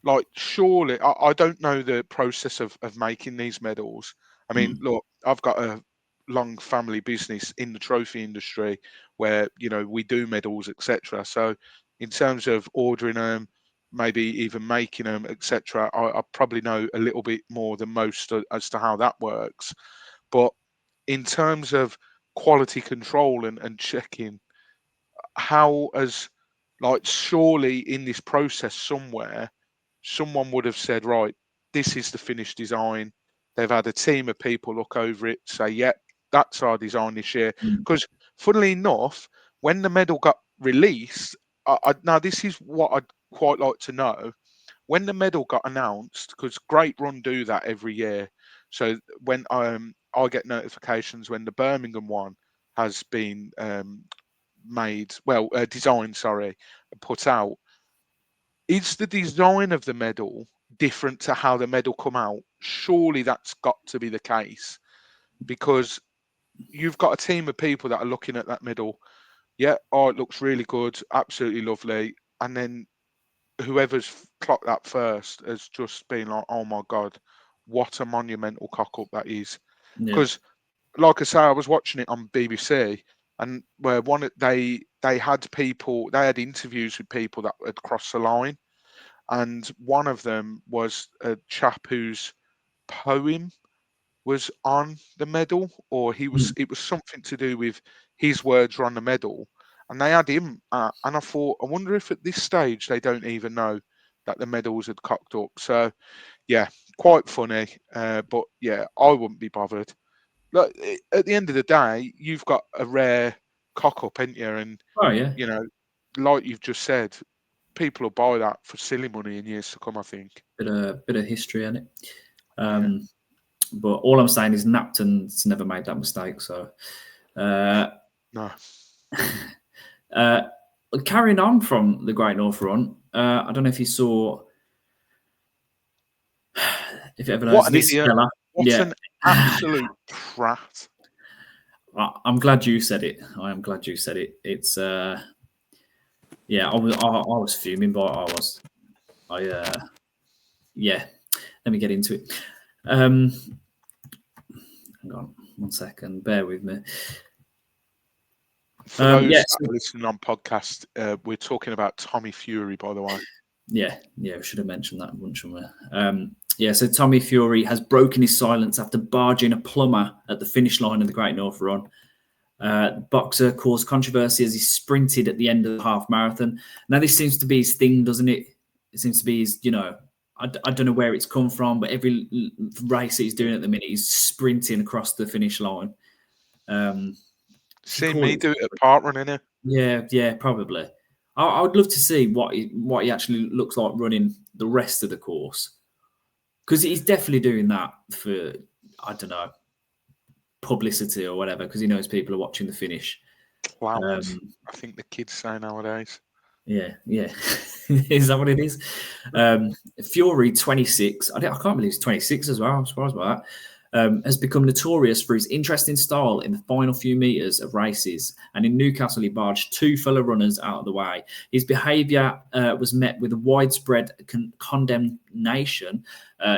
like, surely I don't know the process of making these medals. I mean, look, I've got a long family business in the trophy industry where, you know, we do medals, etc. So in terms of ordering them, maybe even making them, etc., I probably know a little bit more than most as to how that works. But in terms of quality control and checking, how as, like, surely in this process somewhere, someone would have said, right, this is the finished design. They've had a team of people look over it, say, yep, that's our design this year. Because funnily enough, when the medal got released, now this is what I'd quite like to know. When the medal got announced, because Great Run do that every year. So when I get notifications when the Birmingham one has been designed, put out. Is the design of the medal different to how the medal come out? Surely that's got to be the case, because you've got a team of people that are looking at that medal. Yeah, oh, it looks really good, absolutely lovely. And then whoever's clocked that first has just been like, oh my God, what a monumental cock up that is. Because, like I say, I was watching it on BBC, and where they had interviews with people that had crossed the line, and one of them was a chap whose poem was on the medal, or it was something to do with his words were on the medal, and they had him. And I thought, I wonder if at this stage they don't even know that the medals had cocked up. So, yeah, quite funny. But yeah, I wouldn't be bothered. Look, at the end of the day, you've got a rare cock up, ain't you? And you know, like you've just said, people will buy that for silly money in years to come, I think. Bit of history in it. But all I'm saying is Napton's never made that mistake. So no. Carrying on from the Great North Run, I don't know if you saw, if you ever know this fella. What an absolute prat. I'm glad you said it. I am glad you said it. It's I was fuming, but let me get into it. Hang on 1 second, bear with me. For those that are listening on podcast, we're talking about Tommy Fury, by the way. Yeah, we should have mentioned that, wouldn't we? Yeah, so Tommy Fury has broken his silence after barging a plumber at the finish line of the Great North Run. Boxer caused controversy as he sprinted at the end of the half marathon. Now, this seems to be his thing, doesn't it? It seems to be his, I don't know where it's come from, but every race that he's doing at the minute, he's sprinting across the finish line. See me do it at ParkRun, innit? Yeah, probably. I would love to see what he actually looks like running the rest of the course, because he's definitely doing that for, I don't know, publicity or whatever, because he knows people are watching the finish. Clout, I think the kids say nowadays. Yeah. Is that what it is? Fury, 26. I can't believe he's 26 as well. I'm surprised by that. Has become notorious for his interesting style in the final few metres of races. And in Newcastle, he barged 2 fellow runners out of the way. His behaviour was met with widespread condemnation,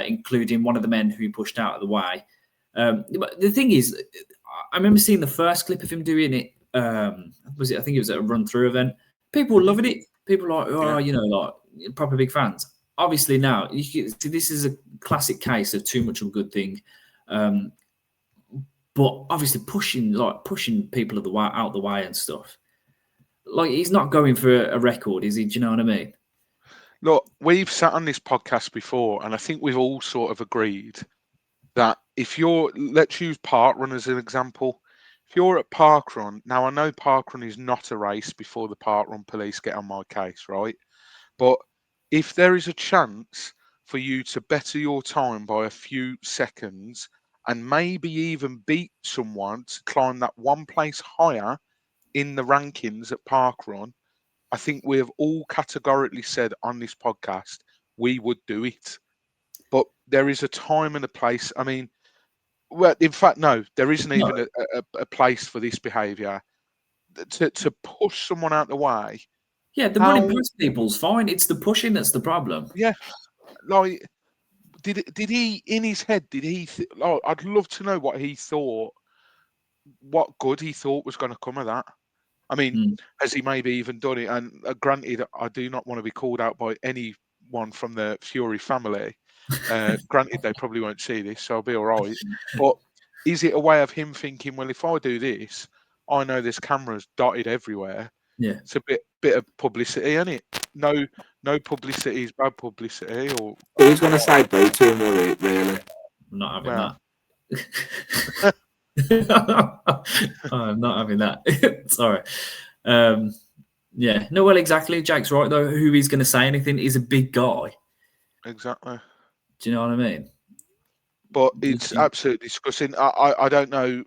including one of the men who he pushed out of the way. But the thing is, I remember seeing the first clip of him doing it. I think it was at a run-through event. People were loving it. People were like, like proper big fans. Obviously now, this is a classic case of too much of a good thing. But obviously pushing people out the way and stuff. Like, he's not going for a record, is he? Do you know what I mean? Look, we've sat on this podcast before, and I think we've all sort of agreed that let's use ParkRun as an example. If you're at ParkRun, now I know ParkRun is not a race before the ParkRun police get on my case, right? But if there is a chance for you to better your time by a few seconds and maybe even beat someone to climb that one place higher in the rankings at ParkRun, I think we have all categorically said on this podcast we would do it. But there is a time and a place. I mean, well, in fact, no, there isn't even a place for this behaviour. To push someone out the way. Yeah, the running past people's fine. It's the pushing that's the problem. Yeah, like, did he, in his head, I'd love to know what he thought, what good he thought was going to come of that. I mean, has he maybe even done it? And granted, I do not want to be called out by anyone from the Fury family. Granted, they probably won't see this, so I'll be all right. But is it a way of him thinking, well, if I do this, I know there's cameras dotted everywhere. Yeah, it's a bit of publicity, isn't it? No publicity is bad publicity. Or who's going to say boo to him, really? I'm not having that. I'm not having that. Sorry. Yeah. No, well, exactly. Jack's right, though. Who is going to say anything? He's a big guy. Exactly. Do you know what I mean? But it's absolutely disgusting. I don't know.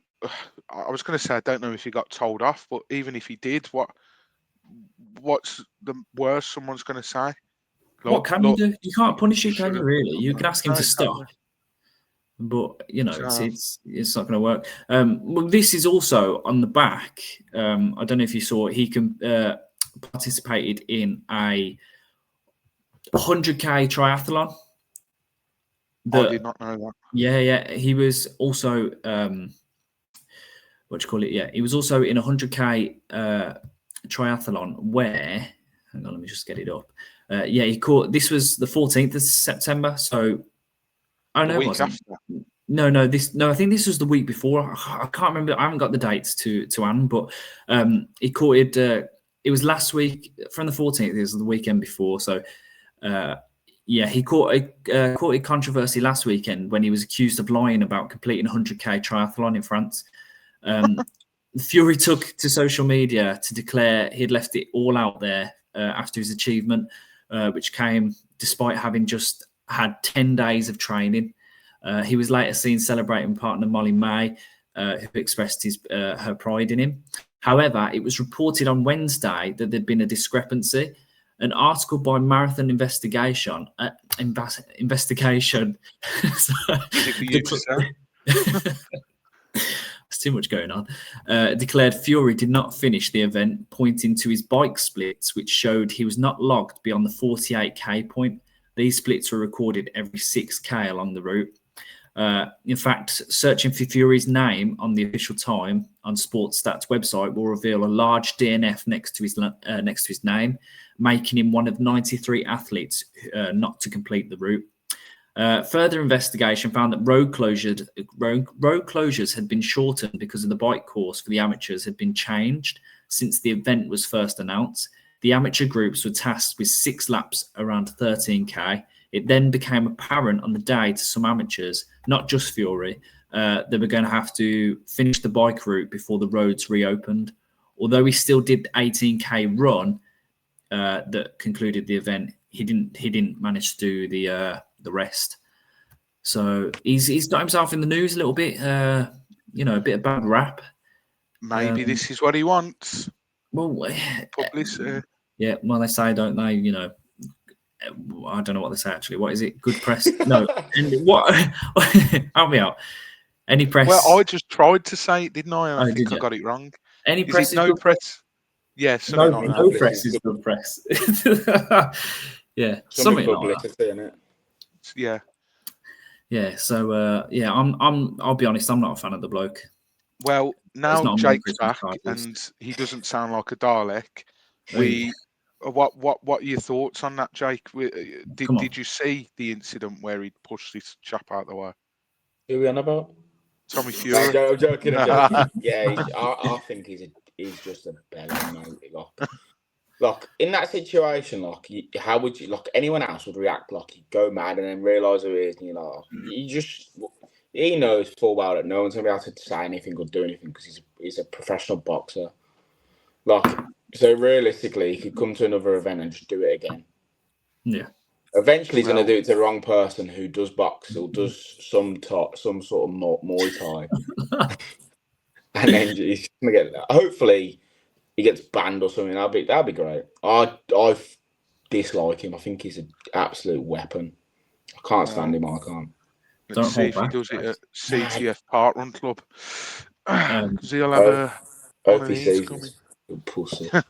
I was going to say I don't know if he got told off, but even if he did, what's the worst someone's going to say? What can you do? You can't punish it, can you? Really? You can ask him to stop, but it's not going to work. Well, this is also on the back. I don't know if you saw it. He participated in a 100k triathlon. I did not know that. Yeah. He was also he was also in a 100k triathlon where, hang on, let me just get it up. He caught. This was the 14th of September. So, I know it wasn't. No. I think this was the week before. I can't remember. I haven't got the dates to hand, but he caught it. It was last week from the 14th. It was the weekend before. So, he caught a controversy last weekend when he was accused of lying about completing a 100k triathlon in France. Fury took to social media to declare he had left it all out there after his achievement, which came despite having just had 10 days of training. He was later seen celebrating partner Molly May, who expressed her pride in him. However, it was reported on Wednesday that there'd been a discrepancy. An article by Marathon Investigation. There's too much going on. Declared Fury did not finish the event, pointing to his bike splits, which showed he was not logged beyond the 48k point. These splits were recorded every 6k along the route. In fact, searching for Fury's name on the official time on Sportstats website will reveal a large DNF next to his name, making him one of 93 athletes not to complete the route. Further investigation found that road closures had been shortened because of the bike course for the amateurs had been changed since the event was first announced. The amateur groups were tasked with 6 laps around 13k. It then became apparent on the day to some amateurs, not just Fury, they were going to have to finish the bike route before the roads reopened. Although he still did the 18k run that concluded the event, he didn't manage to do the rest. So he's got himself in the news a little bit. A bit of bad rap. Maybe this is what he wants. Well, Publicity. Yeah, well, they say, don't they? I don't know what they say actually. What is it? Good press? No. What? Help me out. Any press? Well, I just tried to say it, didn't I? And I think I you? got it wrong. Any is press? It no press. Yes. Yeah, no press is good press. Yeah, something like that. Yeah. Yeah. So I'll be honest. I'm not a fan of the bloke. Well, now Jake's back and he doesn't sound like a Dalek. What are your thoughts on that, Jake? Did you see the incident where he pushed this chap out the way? Who are we on about? Tommy Fury. I'm joking. Yeah, I think he's just a beggar, mate. Like in that situation, how would you anyone else would react? He'd go mad and then realise who he is, and he knows full well that no one's gonna be able to say anything or do anything because he's a professional boxer. So realistically, he could come to another event and just do it again. Yeah. Eventually, he's going to do it to the wrong person who does box or does some sort of Muay Thai, and then he's going to get. Hopefully, he gets banned or something. That'd be great. I dislike him. I think he's an absolute weapon. I can't stand him. I can't. Let's see if he does it at CTF ParkRun Club. Because he'll have one of these coming. Pussy. I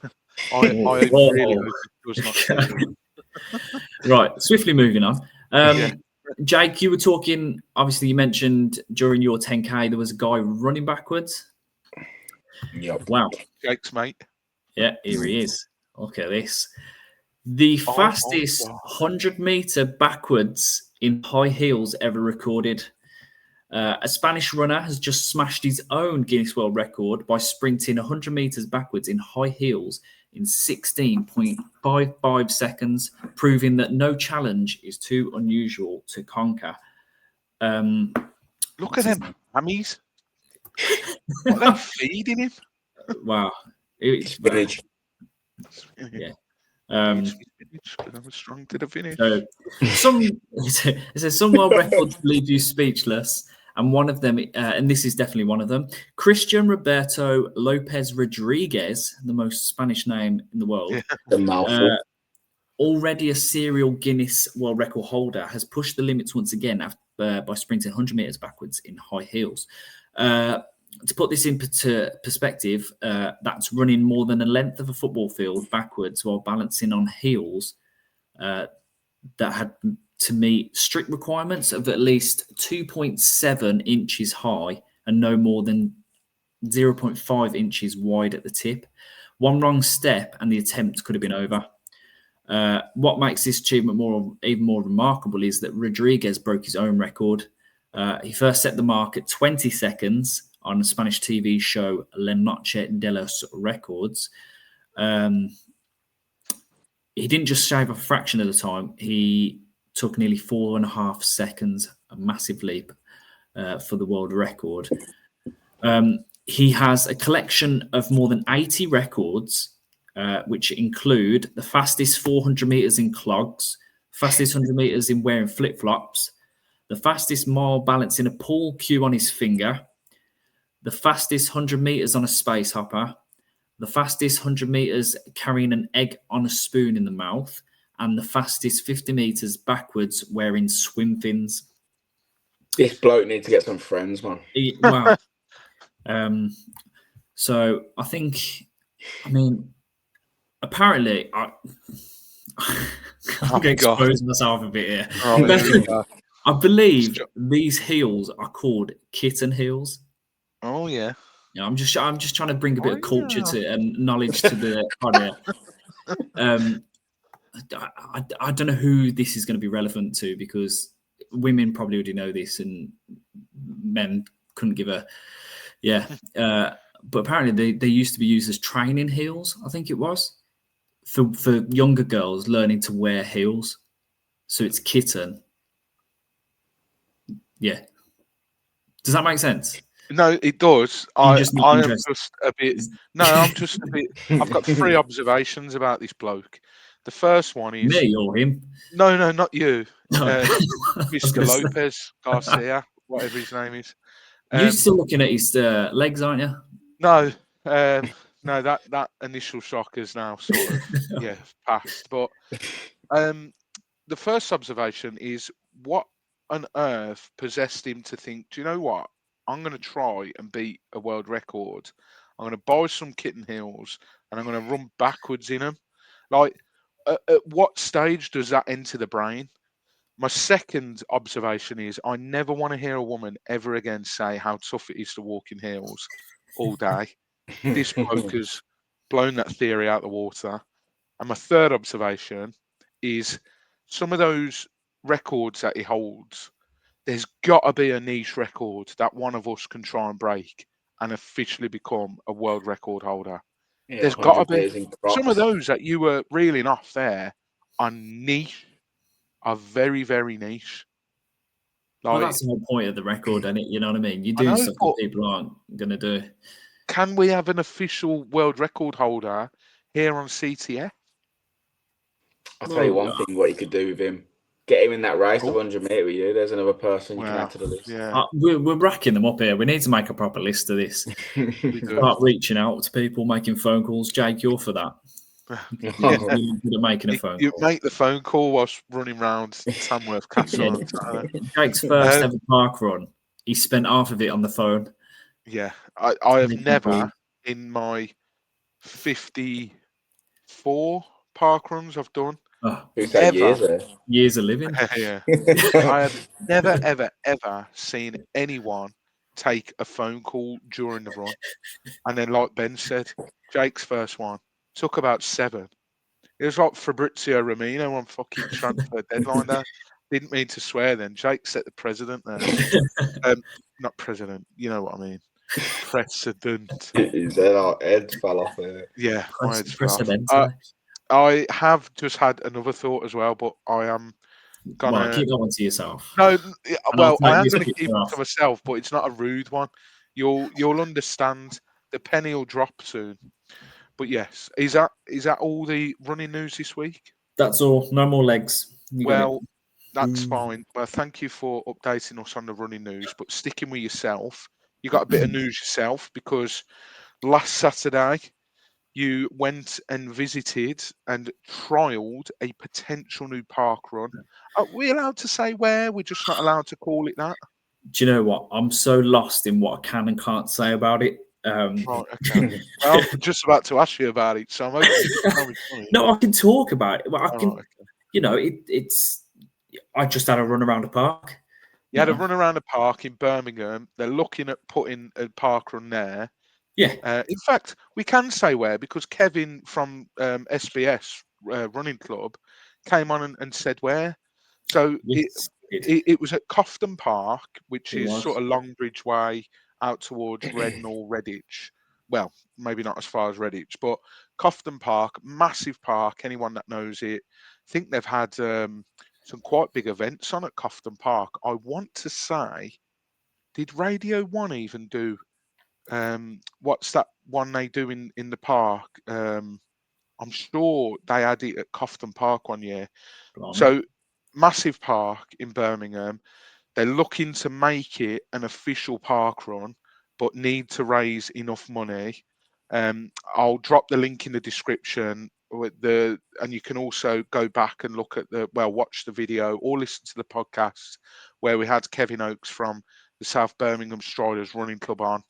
really hope it does not see him. Right, swiftly moving on. Jake, you were talking, obviously you mentioned during your 10k there was a guy running backwards. Yep. Wow. Jake's mate. Yeah, here he is. Look at this. The fastest 100-meter backwards in high heels ever recorded. A Spanish runner has just smashed his own Guinness World Record by sprinting 100 meters backwards in high heels in 16.55 seconds, proving that no challenge is too unusual to conquer. Look at them hammies. What are they feeding him? Wow. Spinach. Yeah. I was strong to the finish. So some world records leave you speechless, and one of them, and this is definitely one of them, Christian Roberto Lopez Rodriguez, the most Spanish name in the world, already a serial Guinness World Record holder, has pushed the limits once again by sprinting 100 meters backwards in high heels. To put this into perspective, that's running more than a length of a football field backwards while balancing on heels that had to meet strict requirements of at least 2.7 inches high and no more than 0.5 inches wide at the tip. One wrong step and the attempt could have been over. What makes this achievement even more remarkable is that Rodriguez broke his own record. He first set the mark at 20 seconds on the Spanish TV show La Noche de los Records. He didn't just shave a fraction of the time. He took nearly 4.5 seconds, a massive leap for the world record. He has a collection of more than 80 records, which include the fastest 400 meters in clogs, fastest 100 meters in wearing flip-flops, the fastest mile balancing a pool cue on his finger, the fastest 100 meters on a space hopper, the fastest 100 meters carrying an egg on a spoon in the mouth, and the fastest 50 meters backwards wearing swim fins. This bloke needs to get some friends, man. Wow. So I mean, apparently, I'm going to expose myself a bit here. I believe these heels are called kitten heels. Oh yeah. Yeah, I'm just trying to bring a bit of culture and knowledge to the pod. I don't know who this is going to be relevant to because women probably already know this, and men couldn't give a but apparently they used to be used as training heels. I think it was for younger girls learning to wear heels. So it's kitten. Yeah. Does that make sense? No, it does. You're I just not I am interested. just a bit. No, I'm just a bit. I've got 3 observations about this bloke. The first one is Me or him? no, not you, No. I was Mr. gonna say. Lopez Garcia, whatever his name is. You're still looking at his legs, aren't you? No, no, that initial shock is now sort of passed. But the first observation is what on earth possessed him to think, do you know what? I'm going to try and beat a world record. I'm going to buy some kitten heels and I'm going to run backwards in them. Like, at what stage does that enter the brain? My second observation is I never want to hear a woman ever again say how tough it is to walk in heels all day. This bloke has blown that theory out the water. And my third observation is some of those records that he holds, there's got to be a niche record that one of us can try and break and officially become a world record holder. Yeah, There's got to 100 be. meters in Some of Crocs. those that you were reeling off there are niche, are very, very niche. Well, Like, that's the whole point of the record, isn't it? You know what I mean? You're I doing know, stuff but that people aren't going to do. can we have an official world record holder here on CTF? I'll tell you one thing, what you could do with him. Get him in that race of 100 metre with you. There's another person you can add to the list. Yeah, we're racking them up here. We need to make a proper list of this. we do. Start reaching out to people, making phone calls. Jake, you're for that. Yeah. You're good at making a phone You call. make the phone call whilst running round Tamworth Castle. Yeah. on Saturday. Jake's first ever park run, he spent half of it on the phone. Yeah, I have never in my 54 park runs I've done. Years of living. Yeah, I have never, ever seen anyone take a phone call during the run. And then, like Ben said, Jake's first one took about 7. It was like Fabrizio Romano on fucking transfer deadline there. Didn't mean to swear then. Jake set the president there. Not president, you know what I mean. Precedent. His head fell off there. Yeah, my head's fell off. I have just had another thought as well, but I am gonna keep that one to yourself. No, well, I am going to keep keep it to myself, but it's not a rude one. You'll understand. The penny will drop soon. But yes, is that all the running news this week? That's all. No more legs. Well, that's fine. Well, thank you for updating us on the running news. But sticking with yourself, you got a bit of news yourself because last Saturday you went and visited and trialled a potential new park run. Are we allowed to say where? We're just not allowed to call it that? Do you know what? I'm so lost in what I can and can't say about it. Right, okay. Well, I'm just about to ask you about it, so I'm hoping you can tell me something. No, I can talk about it. Well, I can, right, okay. You know, it's. I just had a run around a park. You had a run around a park in Birmingham. They're looking at putting a park run there. Yeah. In fact, we can say where because Kevin from SBS Running Club came on and said where. So it was at Cofton Park, which is sort of Longbridge Way out towards Rednall, Redditch. Well, maybe not as far as Redditch, but Cofton Park, massive park. Anyone that knows it, I think they've had some quite big events on at Cofton Park. I want to say, did Radio 1 even do what's that one they do in the park? I'm sure they had it at Cofton Park one year. So massive park in Birmingham. They're looking to make it an official park run, but need to raise enough money. I'll drop the link in the description and you can also go back and look at watch the video or listen to the podcast where we had Kevin Oakes from the South Birmingham Striders Running Club on.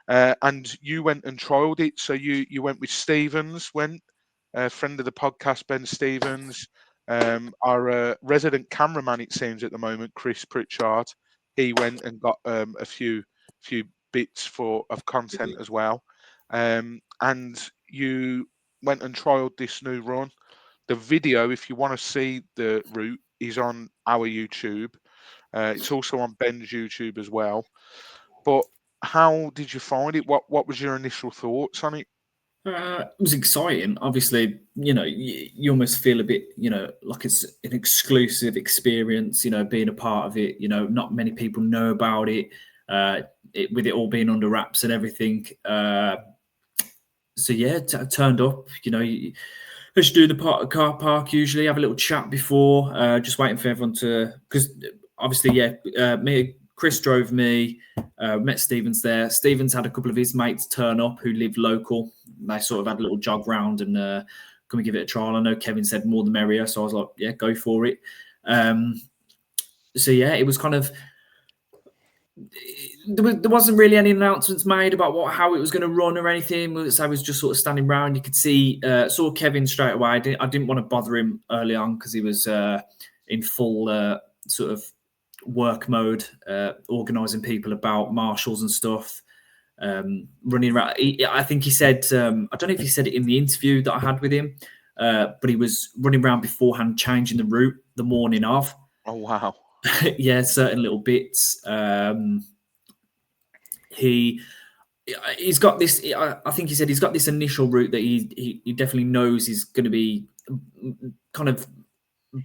And you went and trialled it. So you went with Stevens, friend of the podcast, Ben Stevens. Our resident cameraman, it seems at the moment, Chris Pritchard, he went and got a few bits of content as well. And you went and trialled this new run. The video, if you want to see the route, is on our YouTube. It's also on Ben's YouTube as well. But how did you find it? What was your initial thoughts on it? It was exciting. Obviously, you almost feel a bit, like it's an exclusive experience, being a part of it. Not many people know about it, with it all being under wraps and everything. So, yeah, turned up, as you do in the car park, usually have a little chat before, just waiting for everyone to, because obviously, Chris drove me, met Stevens there. Stevens had a couple of his mates turn up who live local. They sort of had a little jog round and come and give it a trial. I know Kevin said more the merrier, so I was like, yeah, go for it. So, yeah, it was kind of, there wasn't really any announcements made about how it was going to run or anything. So I was just sort of standing around. You could see, saw Kevin straight away. I didn't want to bother him early on because he was in full sort of work mode, organising people about marshals and stuff, running around. I think he said, I don't know if he said it in the interview that I had with him, but he was running around beforehand, changing the route the morning of. Oh, wow. Yeah, certain little bits. He's got this. I think he said he's got this initial route that he definitely knows is going to be kind of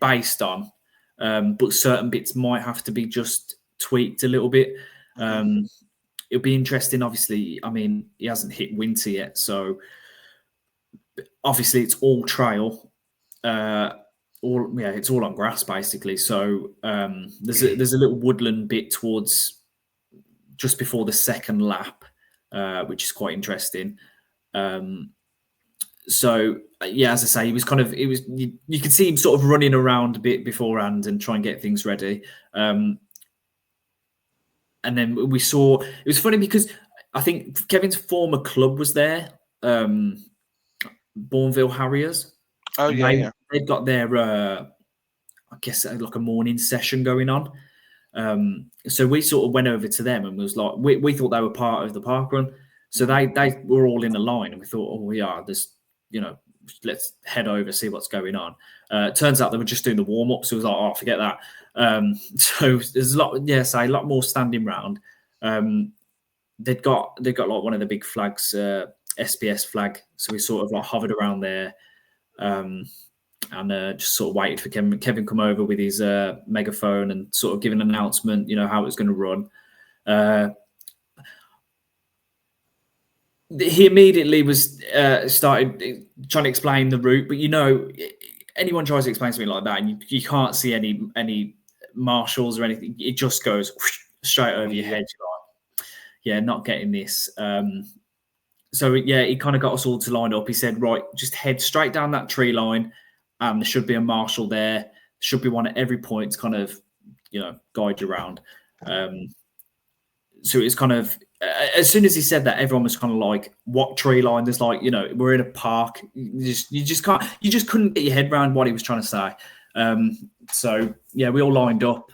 based on, but certain bits might have to be just tweaked a little bit. It'll be interesting. Obviously, I mean, he hasn't hit winter yet, so obviously it's all trail. It's all on grass basically. So there's a little woodland bit towards just before the second lap, which is quite interesting. So yeah, as I say, you could see him sort of running around a bit beforehand and try and get things ready. And then we saw, it was funny because I think Kevin's former club was there, Bourneville Harriers. Oh, yeah. They've got their, I guess, like a morning session going on. So we sort of went over to them and was like, we thought they were part of the ParkRun. So they were all in a line and we thought, oh, we are. There's, let's head over, see what's going on. Turns out they were just doing the warm-up. So it was like, oh, forget that. So there's a lot more standing round. They've got like one of the big flags, SBS flag. So we sort of like hovered around there. And just sort of waited for Kevin come over with his megaphone and sort of give an announcement, how it was going to run. He immediately was started trying to explain the route, but anyone tries to explain something like that, and you can't see any marshals or anything. It just goes straight over your head. You're like, yeah, not getting this. So yeah, he kind of got us all to line up. He said, right, just head straight down that tree line. There should be a marshal there. Should be one at every point to kind of, guide you around. So it's kind of, as soon as he said that, everyone was kind of like, what tree line? There's like, we're in a park. You just couldn't get your head around what he was trying to say. So yeah, we all lined up,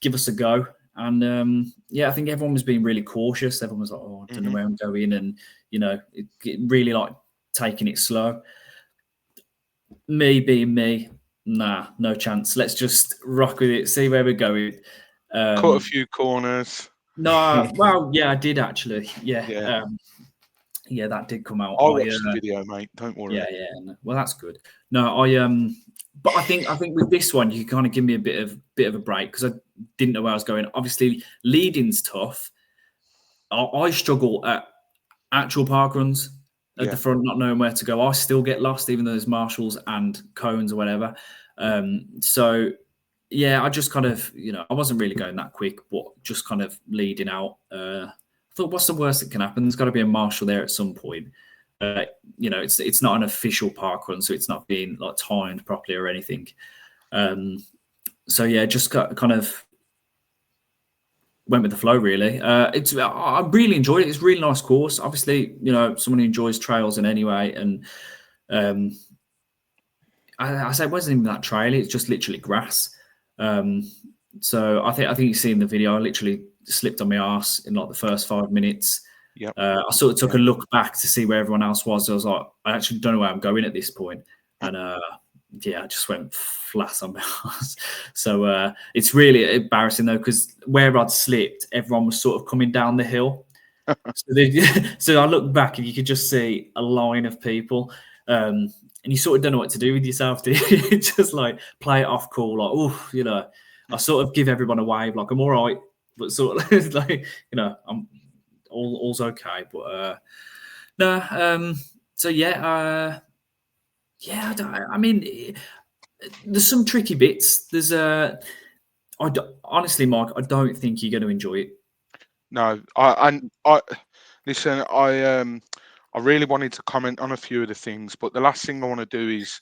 give us a go. And I think everyone was being really cautious. Everyone was like, oh, I don't know where I'm going. And, it really like taking it slow. Me being me, nah, no chance. Let's just rock with it, see where we're going. Cut a few corners. No, well, yeah, I did actually. Yeah. That did come out. I watched the video, mate. Don't worry. Yeah. No. Well, that's good. No, but I think with this one, you kind of give me a bit of a break because I didn't know where I was going. Obviously, leading's tough. I struggle at actual park runs at the front, not knowing where to go. I still get lost, even though there's marshals and cones or whatever. So yeah, I just kind of, I wasn't really going that quick, but just kind of leading out. I thought, what's the worst that can happen? There's got to be a marshal there at some point. It's not an official park run, so it's not being like timed properly or anything. So yeah, just kind of went with the flow really. I really enjoyed it. It's a really nice course. Obviously, someone who enjoys trails in any way, and I say it wasn't even that traily. It's just literally grass. So I think you see in the video, I literally slipped on my arse in like the first 5 minutes. Yep. I sort of took a look back to see where everyone else was. I was like, I actually don't know where I'm going at this point. And yeah, I just went flat on my ass. So it's really embarrassing though, because where I'd slipped, everyone was sort of coming down the hill. So I look back and you could just see a line of people, and you sort of don't know what to do with yourself. Do you? Just like play it off cool, like, oh, you know, I sort of give everyone a wave, like I'm all right, but sort of like, you know, I'm all's okay. But no, so yeah, yeah. I mean, there's some tricky bits. There's honestly, Mike, I don't think you're going to enjoy it. No, I listen. I really wanted to comment on a few of the things, but the last thing I want to do is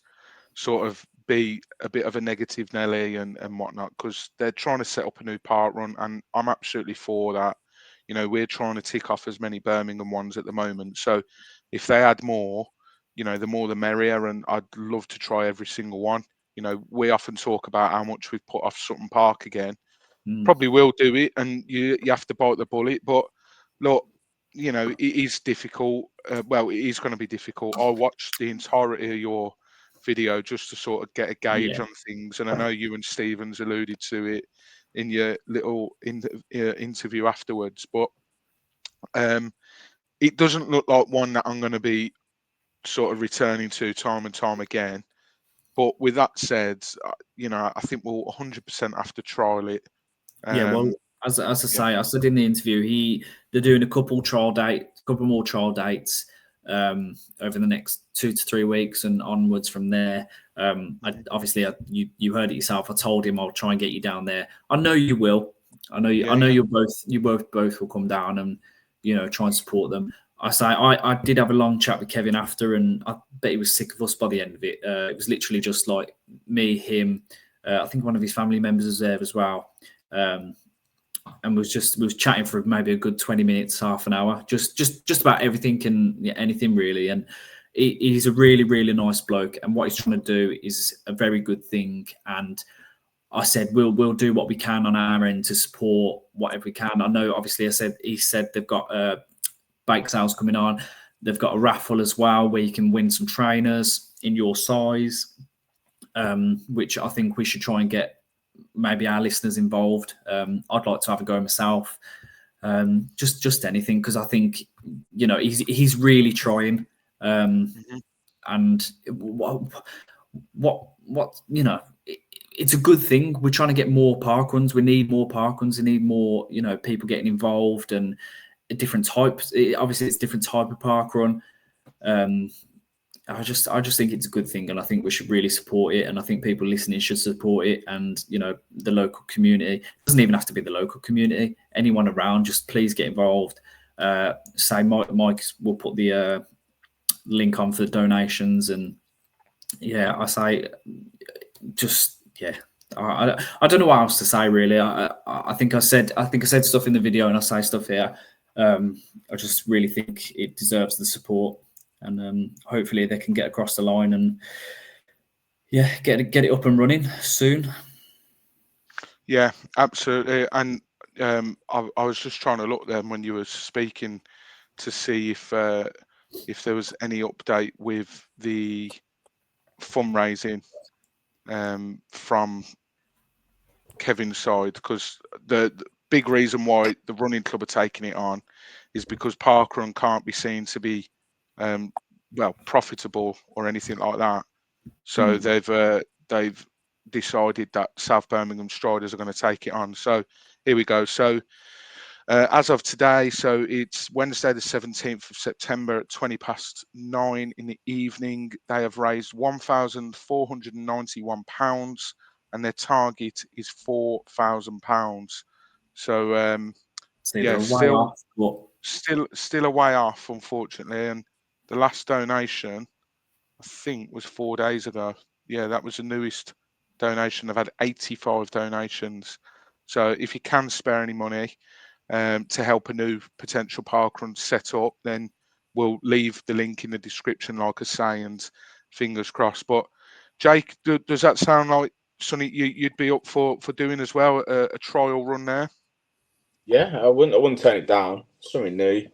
sort of be a bit of a negative Nelly and whatnot, because they're trying to set up a new park run, and I'm absolutely for that. You know, we're trying to tick off as many Birmingham ones at the moment. So if they add more, you know, the more the merrier, and I'd love to try every single one. You know, we often talk about how much we've put off Sutton Park again. Probably will do it, and you have to bite the bullet. But look, you know, it is difficult. Well, it is going to be difficult. I watched the entirety of your video just to sort of get a gauge on things, and I know you and Stevens alluded to it in your little interview afterwards. But it doesn't look like one that I'm going to be sort of returning to time and time again. But with that said, you know, I think we'll 100% have to trial it. Yeah, well, as I say, I said in the interview, they're doing a couple more trial dates over the next 2 to 3 weeks and onwards from there. You heard it yourself. I told him I'll try and get you down there. I know you will. I know you both will come down and, you know, try and support them. I did have a long chat with Kevin after, and I bet he was sick of us by the end of it. It was literally just like me, him. I think one of his family members was there as well. And we was chatting for maybe a good 20 minutes, half an hour, just about everything and anything really. And he's a really, really nice bloke, and what he's trying to do is a very good thing. And I said we'll do what we can on our end to support whatever we can. I know, obviously, he said they've got bake sales coming on. They've got a raffle as well where you can win some trainers in your size, which I think we should try and get maybe our listeners involved. I'd like to have a go myself. Just anything, because I think, you know, he's really trying. And what you know, it's a good thing. We're trying to get more park runs. We need more park runs. We need more, you know, people getting involved and different types. Obviously, it's different type of park run. I just think it's a good thing, and I think we should really support it. And I think people listening should support it. And, you know, the local community, it doesn't even have to be the local community. Anyone around, just please get involved. Say Mike will put the link on for the donations, and yeah, I say just yeah. I don't know what else to say really. I think I said stuff in the video, and I say stuff here. I just really think it deserves the support. And hopefully they can get across the line and get it up and running soon. Yeah, absolutely. And I was just trying to look then when you were speaking to see if there was any update with the fundraising from Kevin's side, because the big reason why the running club are taking it on is because ParkRun can't be seen to be profitable or anything like that. So they've decided that South Birmingham Striders are going to take it on. So here we go. So as of today, so it's Wednesday the 17th of September at 9:20 in the evening. They have raised £1,491 and their target is £4,000. So still a way off, unfortunately. And the last donation, I think, was 4 days ago. Yeah, that was the newest donation. They've had 85 donations. So if you can spare any money to help a new potential parkrun set up, then we'll leave the link in the description, like I say, and fingers crossed. But Jake, does that sound like something you'd be up for doing as well, a trial run there? Yeah, I wouldn't turn it down. Something new.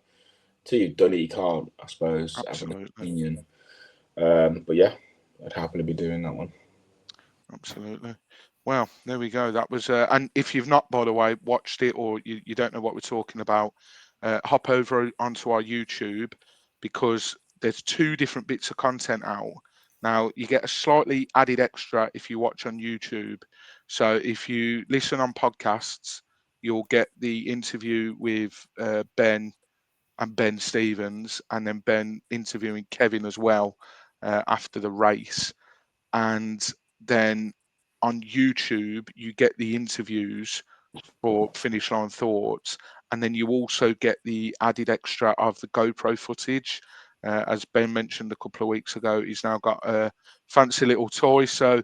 Till you've done it, you can't, I suppose, have an opinion. But yeah, I'd happily be doing that one. Absolutely. Well, there we go. That was, and if you've not, by the way, watched it or you don't know what we're talking about, hop over onto our YouTube because there's 2 different bits of content out. Now, you get a slightly added extra if you watch on YouTube. So if you listen on podcasts, you'll get the interview with Ben and Ben Stevens, and then Ben interviewing Kevin as well after the race. And then on YouTube, you get the interviews for Finish Line Thoughts, and then you also get the added extra of the GoPro footage. As Ben mentioned a couple of weeks ago, he's now got a fancy little toy, so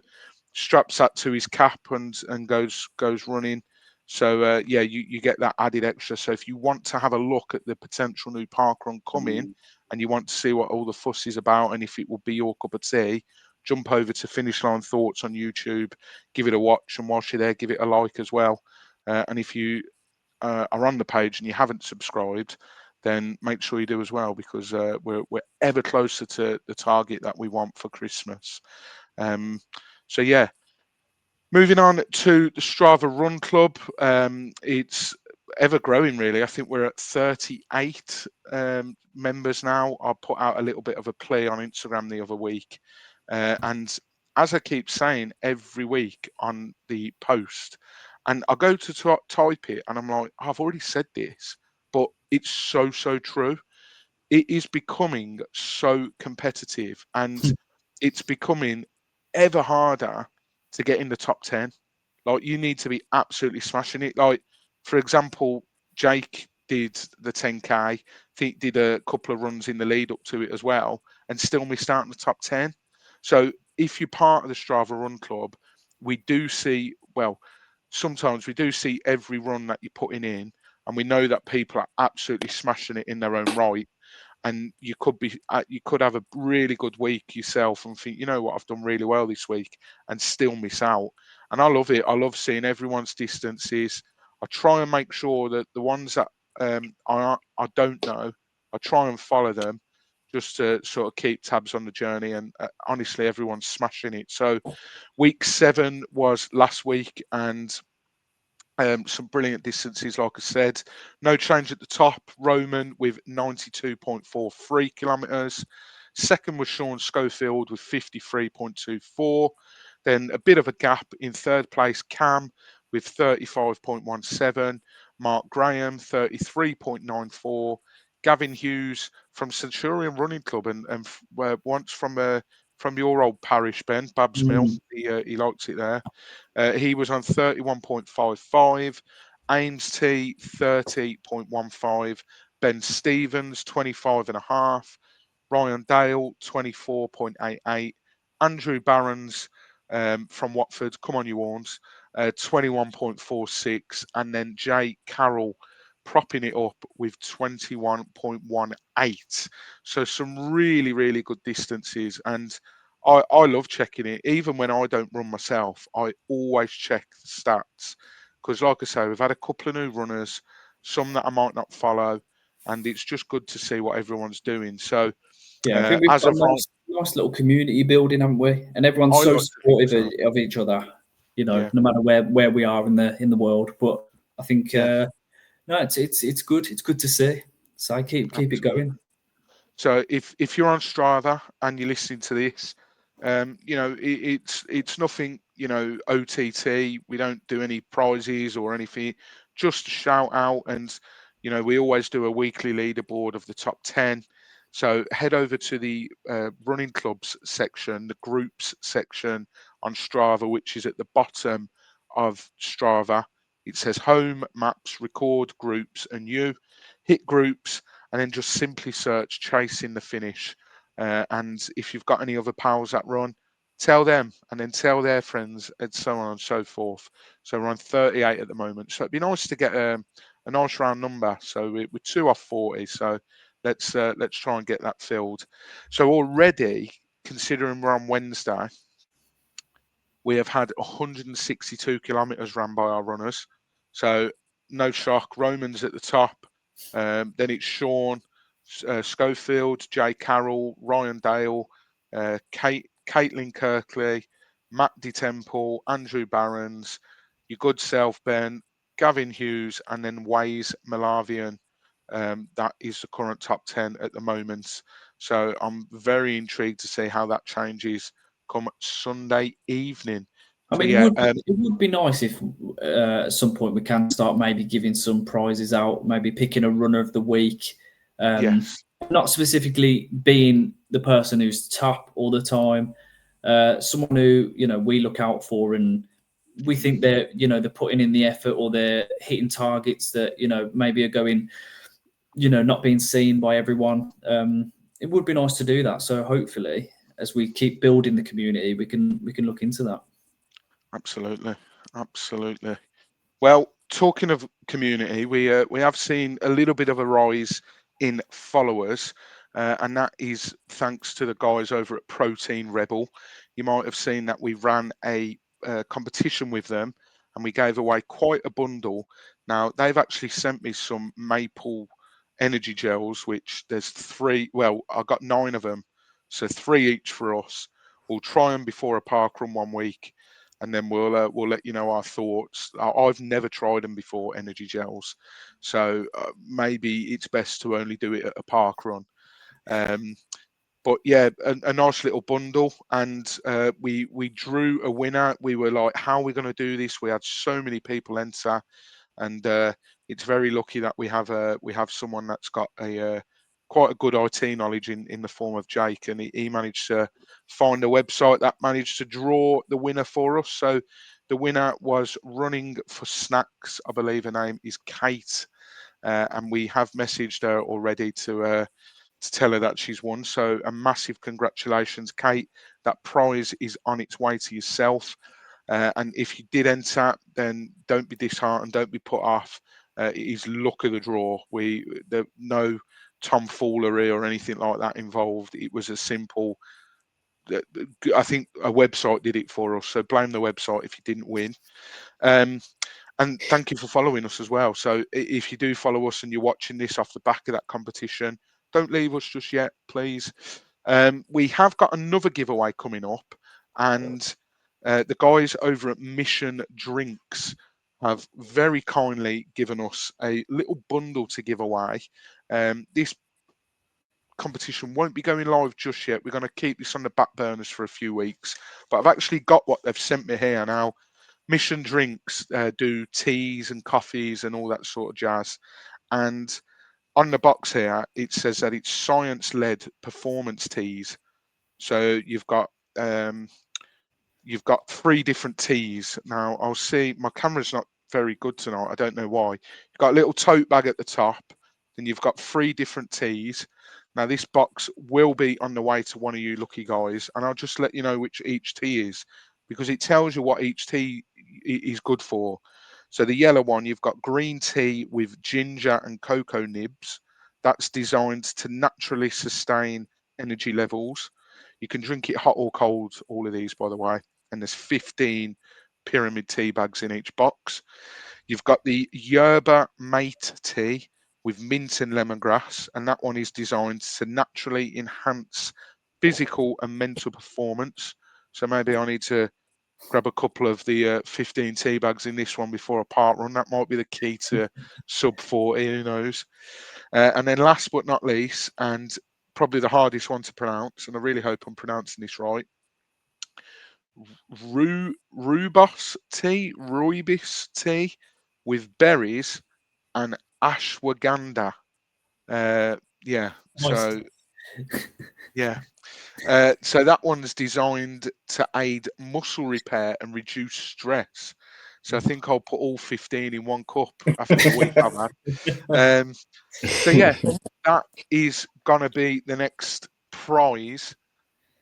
straps that to his cap and goes running. So yeah, you get that added extra. So if you want to have a look at the potential new ParkRun coming, and you want to see what all the fuss is about, and if it will be your cup of tea, jump over to Finish Line Thoughts on YouTube, give it a watch, and whilst you're there, give it a like as well. And if you are on the page and you haven't subscribed, then make sure you do as well, because we're ever closer to the target that we want for Christmas. So yeah, moving on to the Strava Run Club. It's ever growing, really. I think we're at 38 members now. I put out a little bit of a play on Instagram the other week. And as I keep saying every week on the post, and I go to type it and I'm like, I've already said this, but it's so true. It is becoming so competitive, and it's becoming ever harder to get in the top 10. Like, you need to be absolutely smashing it. Like, for example, Jake did the 10K, did a couple of runs in the lead up to it as well, and still missed out in the top 10. So if you're part of the Strava Run Club, we do see, well, sometimes we do see every run that you're putting in, and we know that people are absolutely smashing it in their own right. And you could have a really good week yourself and think, you know what, I've done really well this week, and still miss out. And I love it. I love seeing everyone's distances. I try and make sure that the ones that I don't know, I try and follow them, just to sort of keep tabs on the journey. And honestly, everyone's smashing it. So week 7 was last week, and some brilliant distances, like I said. No change at the top. Roman with 92.43 kilometres. Second was Sean Schofield with 53.24. Then a bit of a gap in third place, Cam with 35.17. Mark Graham, 33.94. Gavin Hughes from Centurion Running Club, and once from your old parish, Ben, Babs Mill. He likes it there. He was on 31.55. Ames T, 30.15. Ben Stevens, 25.5. Ryan Dale, 24.88. Andrew Barons from Watford, come on you Orms, 21.46. And then Jay Carroll propping it up with 21.18. So some really good distances. And I love checking it. Even when I don't run myself, I always check the stats. Because like I say, we've had a couple of new runners, some that I might not follow, and it's just good to see what everyone's doing. So yeah, I think we've got a nice little community building, haven't we? And everyone's so supportive of each other, you know, no matter where we are in the world. But I think no, it's good. It's good to see. So keep it going. So if you're on Strava and you're listening to this, you know, it's nothing, you know, OTT. We don't do any prizes or anything. Just a shout out, and you know, we always do a weekly leaderboard of the top 10. So head over to the running clubs section, the groups section on Strava, which is at the bottom of Strava. It says home, maps, record, groups, and you. Hit groups, and then just simply search Chasing the Finish. And if you've got any other pals that run, tell them, and then tell their friends, and so on and so forth. So we're on 38 at the moment. So it'd be nice to get a nice round number. So we're 2 off 40. So let's try and get that filled. So already, considering we're on Wednesday, we have had 162 kilometres ran by our runners. So no shock. Roman's at the top. Then it's Sean Schofield, Jay Carroll, Ryan Dale, Caitlin Kirkley, Matt D. Temple, Andrew Barons, your good self, Ben, Gavin Hughes, and then Waze Malavian. That is the current top 10 at the moment. So I'm very intrigued to see how that changes come Sunday evening. I So, mean, yeah, it would be nice if at some point we can start maybe giving some prizes out, maybe picking a runner of the week. yes. Not specifically being the person who's top all the time, someone who, we look out for and we think they're putting in the effort or they're hitting targets that, maybe are going, not being seen by everyone. It would be nice to do that. So hopefully, as we keep building the community, we can look into that. Absolutely. Well, talking of community, we have seen a little bit of a rise in followers, and that is thanks to the guys over at Protein Rebel. You might have seen that we ran a competition with them, and we gave away quite a bundle. Now, they've actually sent me some maple energy gels, which there's 3. Well, I got 9 of them, so 3 each for us. We'll try them before a parkrun one week, and then we'll let you know our thoughts. I've never tried them before, energy gels, so maybe it's best to only do it at a parkrun. But yeah, a nice little bundle, and we drew a winner. We were like, how are we going to do this? We had so many people enter, and it's very lucky that we have someone that's got a quite a good IT knowledge in the form of Jake, and he managed to find a website that managed to draw the winner for us. So the winner was Running for Snacks. I believe her name is Kate, and we have messaged her already to tell her that she's won. So a massive congratulations, Kate. That prize is on its way to yourself. And if you did enter, then don't be disheartened, don't be put off. It is luck of the draw. There no tomfoolery or anything like that involved. It was a simple. I think a website did it for us. So blame the website if you didn't win. And thank you for following us as well. So if you do follow us and you're watching this off the back of that competition, don't leave us just yet, please. We have got another giveaway coming up, and the guys over at Mission Drinks have very kindly given us a little bundle to give away. This competition won't be going live just yet. We're going to keep this on the back burners for a few weeks, but I've actually got what they've sent me here now. Mission Drinks do teas and coffees and all that sort of jazz, and on the box here it says that it's science-led performance teas. So you've got 3 different teas. Now I'll see, my camera's not very good tonight, I don't know why. You've got a little tote bag at the top, then you've got 3 different teas. Now this box will be on the way to one of you lucky guys, and I'll just let you know which each tea is, because it tells you what each tea is good for. So the yellow one, you've got green tea with ginger and cocoa nibs. That's designed to naturally sustain energy levels. You can drink it hot or cold, all of these, by the way. And there's 15 pyramid tea bags in each box. You've got the Yerba Mate tea with mint and lemongrass, and that one is designed to naturally enhance physical and mental performance. So maybe I need to grab a couple of the 15 tea bags in this one before a parkrun. That might be the key to sub 40, who knows. And then last but not least, and probably the hardest one to pronounce, and I really hope I'm pronouncing this right, rooibos tea with berries and ashwagandha. Yeah, so yeah. So that one's designed to aid muscle repair and reduce stress. So I think I'll put all 15 in one cup after the week I've had. So yeah, that is gonna be the next prize,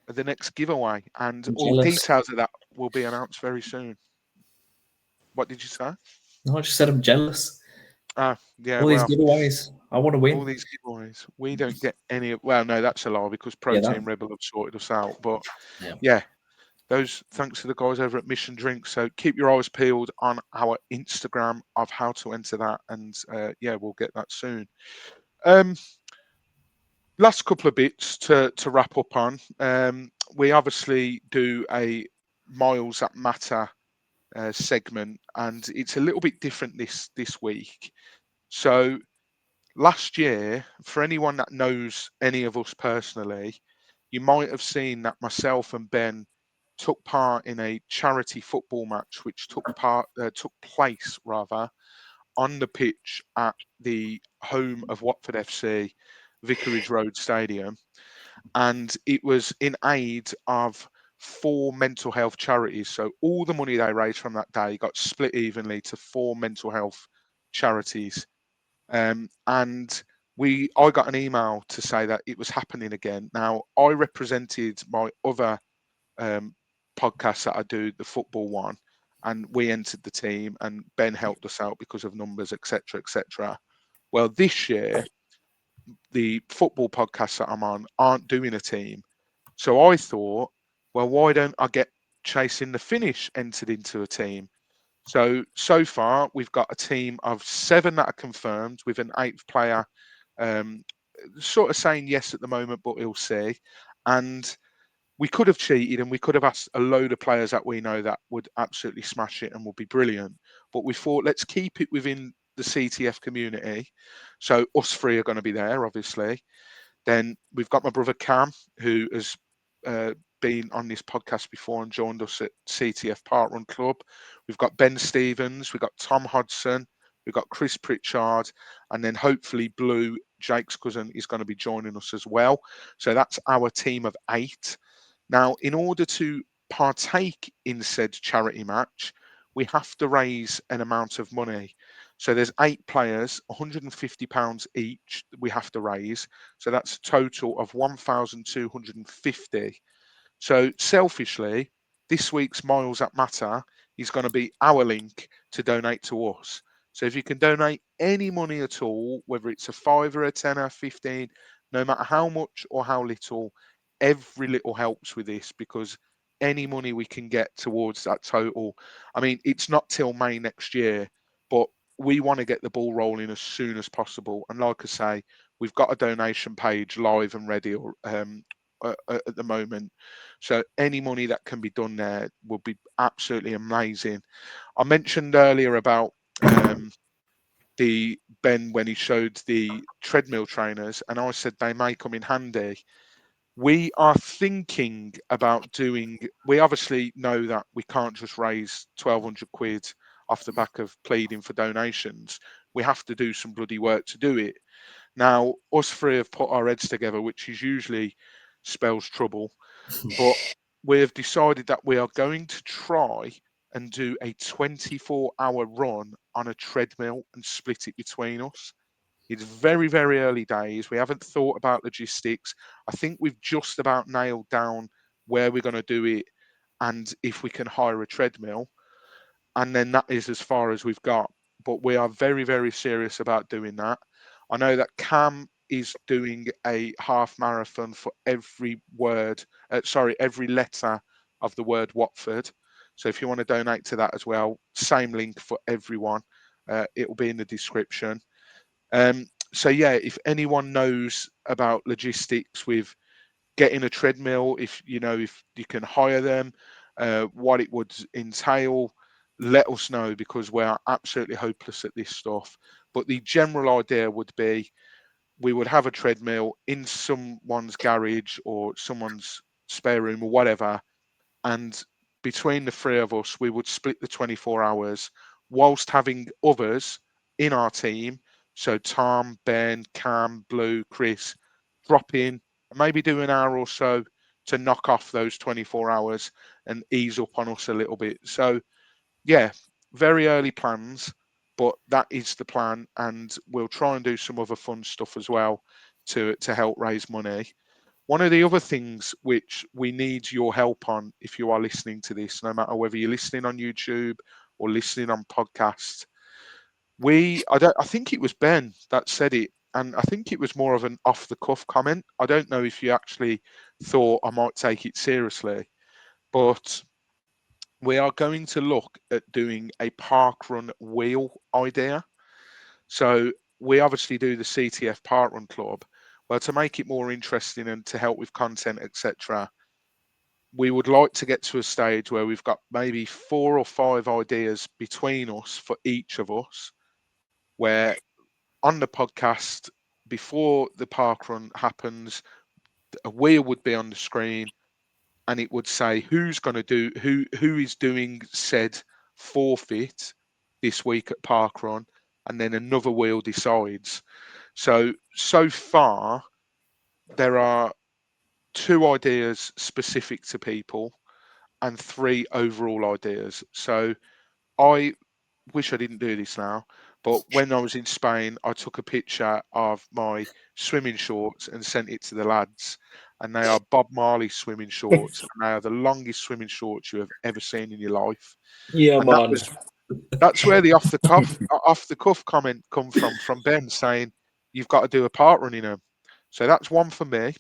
the next giveaway, and all details of that will be announced very soon. What did you say? No, I just said I'm jealous. Yeah. All these giveaways. I want to win. All these giveaways. We don't get any. Well, no, that's a lie, because Protein Rebel have sorted us out. But yeah, those thanks to the guys over at Mission Drinks. So keep your eyes peeled on our Instagram of how to enter that, and yeah, we'll get that soon. Last couple of bits to wrap up on. We obviously do a Miles That Matter segment, and it's a little bit different this week. So last year, for anyone that knows any of us personally, you might have seen that myself and Ben took part in a charity football match, which took place on the pitch at the home of Watford FC, Vicarage Road Stadium, and it was in aid of 4 mental health charities. So all the money they raised from that day got split evenly to 4 mental health charities. And I got an email to say that it was happening again. Now, I represented my other podcast that I do, the football one, and we entered the team, and Ben helped us out because of numbers, etc., etc. Well, this year, the football podcasts that I'm on aren't doing a team. So I thought, well, why don't I get Chasing the Finish entered into a team? So far, we've got a team of 7 that are confirmed, with an 8th player sort of saying yes at the moment, but we'll see. And we could have cheated, and we could have asked a load of players that we know that would absolutely smash it and would be brilliant. But we thought, let's keep it within the CTF community. So us 3 are going to be there, obviously. Then we've got my brother Cam, who has been on this podcast before and joined us at CTF ParkRun Club. We've got Ben Stevens, we've got Tom Hodson, we've got Chris Pritchard, and then hopefully Blue, Jake's cousin, is going to be joining us as well. So that's our team of 8. Now, in order to partake in said charity match, we have to raise an amount of money. So there's 8 players, £150 each we have to raise. So that's a total of 1,250. So selfishly, this week's Miles That Matter is going to be our link to donate to us. So if you can donate any money at all, whether it's a £5, a £10, 15, no matter how much or how little, every little helps with this, because any money we can get towards that total. I mean, it's not till May next year, but we want to get the ball rolling as soon as possible. And like I say, we've got a donation page live and ready at the moment. So any money that can be done there would be absolutely amazing. I mentioned earlier about the Ben when he showed the treadmill trainers, and I said they may come in handy. We are thinking about doing. We obviously know that we can't just raise 1,200 quid off the back of pleading for donations. We have to do some bloody work to do it. Now, us 3 have put our heads together, which is usually spells trouble, but we have decided that we are going to try and do a 24-hour run on a treadmill and split it between us. It's very, very early days. We haven't thought about logistics. I think we've just about nailed down where we're going to do it and if we can hire a treadmill. And then that is as far as we've got. But we are very, very serious about doing that. I know that Cam is doing a half marathon for every every letter of the word Watford. So if you want to donate to that as well, same link for everyone. It will be in the description. So yeah, if anyone knows about logistics with getting a treadmill, if you can hire them, what it would entail, let us know, because we are absolutely hopeless at this stuff. But the general idea would be we would have a treadmill in someone's garage or someone's spare room or whatever, and between the 3 of us, we would split the 24 hours whilst having others in our team. So Tom, Ben, Cam, Blue, Chris, drop in and maybe do an hour or so to knock off those 24 hours and ease up on us a little bit. So yeah, very early plans, but that is the plan, and we'll try and do some other fun stuff as well to help raise money. One of the other things which we need your help on, if you are listening to this, no matter whether you're listening on YouTube or listening on podcasts, I think it was Ben that said it, and I think it was more of an off the cuff comment. I don't know if you actually thought I might take it seriously, but we are going to look at doing a parkrun wheel idea. So we obviously do the CTF Parkrun Club. Well, to make it more interesting and to help with content, etc., we would like to get to a stage where we've got maybe 4 or 5 ideas between us for each of us, where on the podcast, before the park run happens, a wheel would be on the screen and it would say who's going to do, who is doing said forfeit this week at park run, and then another wheel decides. So far, there are 2 ideas specific to people and 3 overall ideas. So I wish I didn't do this now, but when I was in Spain, I took a picture of my swimming shorts and sent it to the lads. And they are Bob Marley swimming shorts, and they are the longest swimming shorts you have ever seen in your life. Yeah, And man. that's where the off the cuff comment come from Ben saying you've got to do a part run in them. So that's one for me.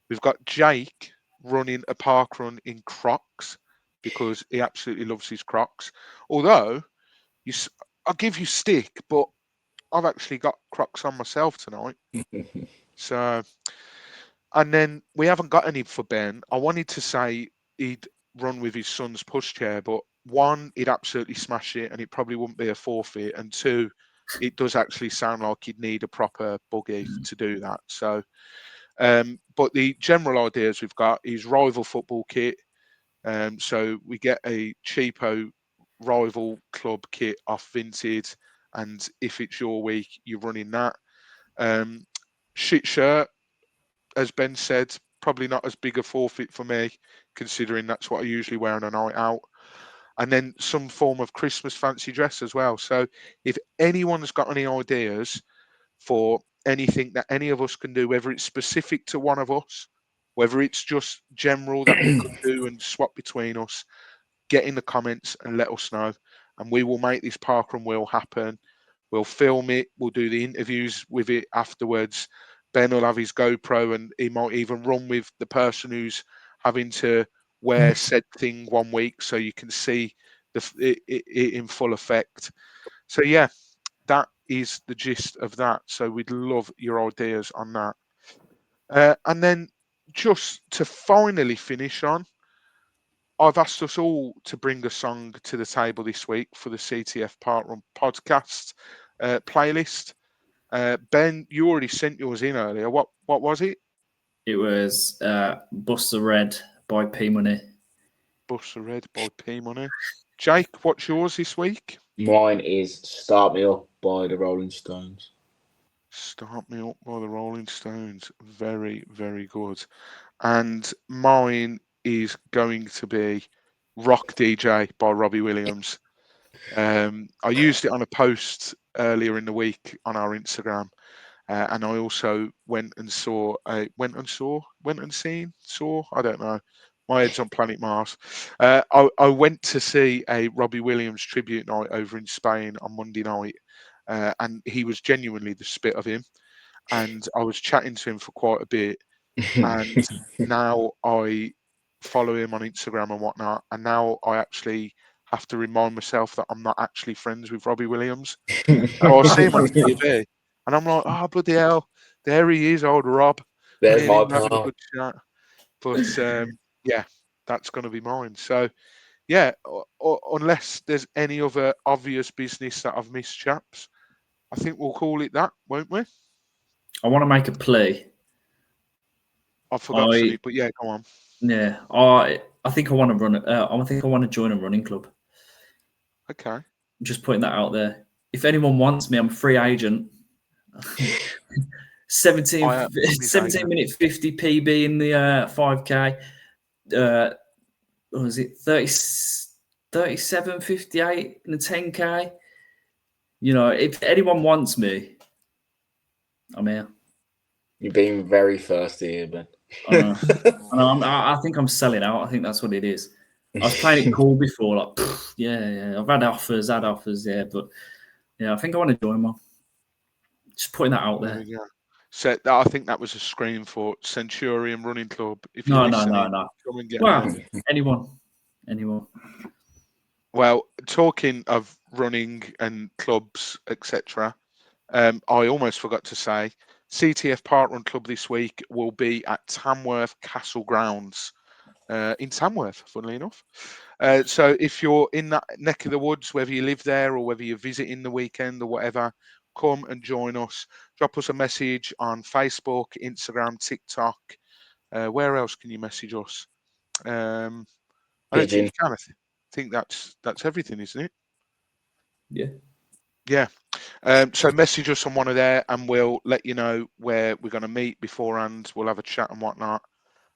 We've got Jake running a park run in Crocs because he absolutely loves his Crocs. Although I'll give you stick, but I've actually got Crocs on myself tonight. So, and then we haven't got any for Ben. I wanted to say he'd run with his son's pushchair, but 1, he'd absolutely smash it and it probably wouldn't be a forfeit. And 2, it does actually sound like he'd need a proper buggy to do that. So, but the general ideas we've got is rival football kit. So we get a cheapo rival club kit off Vinted, and if it's your week, you're running that. Shit shirt, as Ben said, probably not as big a forfeit for me, considering that's what I usually wear on a night out. And then some form of Christmas fancy dress as well. So if anyone's got any ideas for anything that any of us can do, whether it's specific to one of us, whether it's just general that we could do and swap between us, get in the comments and let us know. And we will make this parkrun wheel happen. We'll film it. We'll do the interviews with it afterwards. Ben will have his GoPro and he might even run with the person who's having to wear said thing one week so you can see it in full effect. So yeah, that is the gist of that. So we'd love your ideas on that. And then just to finally finish on, I've asked us all to bring a song to the table this week for the CTF ParkRun podcast playlist. Ben, you already sent yours in earlier. What was it? It was Buster Red by P Money. Buster Red by P Money. Jake, what's yours this week? Mine is Start Me Up by the Rolling Stones. Start Me Up by the Rolling Stones. Very, very good. And mine is going to be Rock DJ by Robbie Williams. I used it on a post earlier in the week on our Instagram. And I also went and I don't know. My head's on planet Mars. I went to see a Robbie Williams tribute night over in Spain on Monday night. And he was genuinely the spit of him. And I was chatting to him for quite a bit. And now I follow him on Instagram and whatnot. And now I actually have to remind myself that I'm not actually friends with Robbie Williams. So I see him on TV. And I'm like, oh, bloody hell, there he is, old Rob. There's my Having a pal. good chat. But yeah, that's going to be mine. So yeah, unless there's any other obvious business that I've missed, chaps, I think we'll call it that, won't we? I want to make a play. I forgot something, but yeah, go on. Yeah, I think I want to run. I think I want to join a running club. Okay. Just putting that out there. If anyone wants me, I'm a free agent. 17 minute 50 PB in the 5K. What was it? 37.58 in the 10K. You know, if anyone wants me, I'm here. You're being very thirsty here, Ben. I think I'm selling out. I think that's what it is. I was playing it cool before, like, yeah. I've had offers, yeah, but yeah, I think I want to join one. Just putting that out there. Yeah. So I think that was a screen for Centurion Running Club. If No. come and get me. Anyone. Well, talking of running and clubs, etc., I almost forgot to say, CTF ParkRun Club this week will be at Tamworth Castle Grounds. in Tamworth, funnily enough. So if you're in that neck of the woods, whether you live there or whether you're visiting the weekend or whatever, come and join us. Drop us a message on Facebook, Instagram, TikTok. Where else can you message us? I don't think Pigeon. you can. I think that's everything, isn't it? Yeah. Yeah. So message us on one of there, and we'll let you know where we're going to meet beforehand. We'll have a chat and whatnot.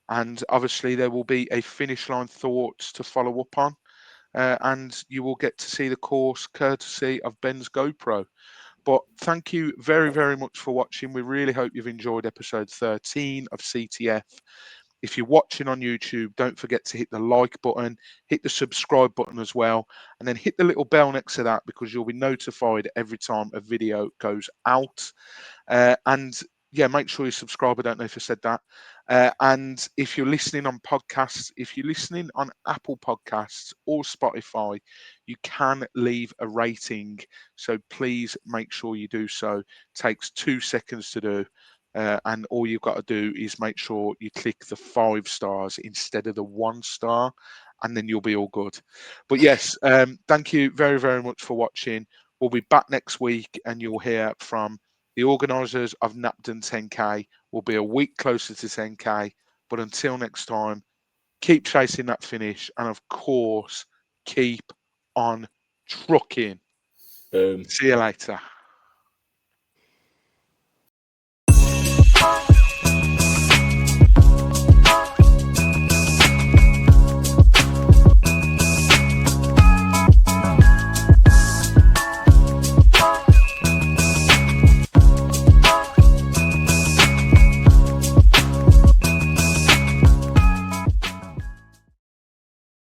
And obviously, there will be a finish line thoughts to follow up on. And you will get to see the course courtesy of Ben's GoPro. But thank you very, very much for watching. We really hope you've enjoyed episode 13 of CTF. If you're watching on YouTube, don't forget to hit the like button, hit the subscribe button as well, and then hit the little bell next to that because you'll be notified every time a video goes out. And yeah, make sure you subscribe. I don't know if I said that. And if you're listening on podcasts, if you're listening on Apple Podcasts or Spotify, you can leave a rating. So please make sure you do so. It takes 2 seconds to do. And all you've got to do is make sure you click the 5 stars instead of the 1 star, and then you'll be all good. But yes, thank you very, very much for watching. We'll be back next week, and you'll hear from the organisers of Napton 10K. We'll be a week closer to 10K. But until next time, keep chasing that finish, and of course, keep on trucking. Boom. See you later.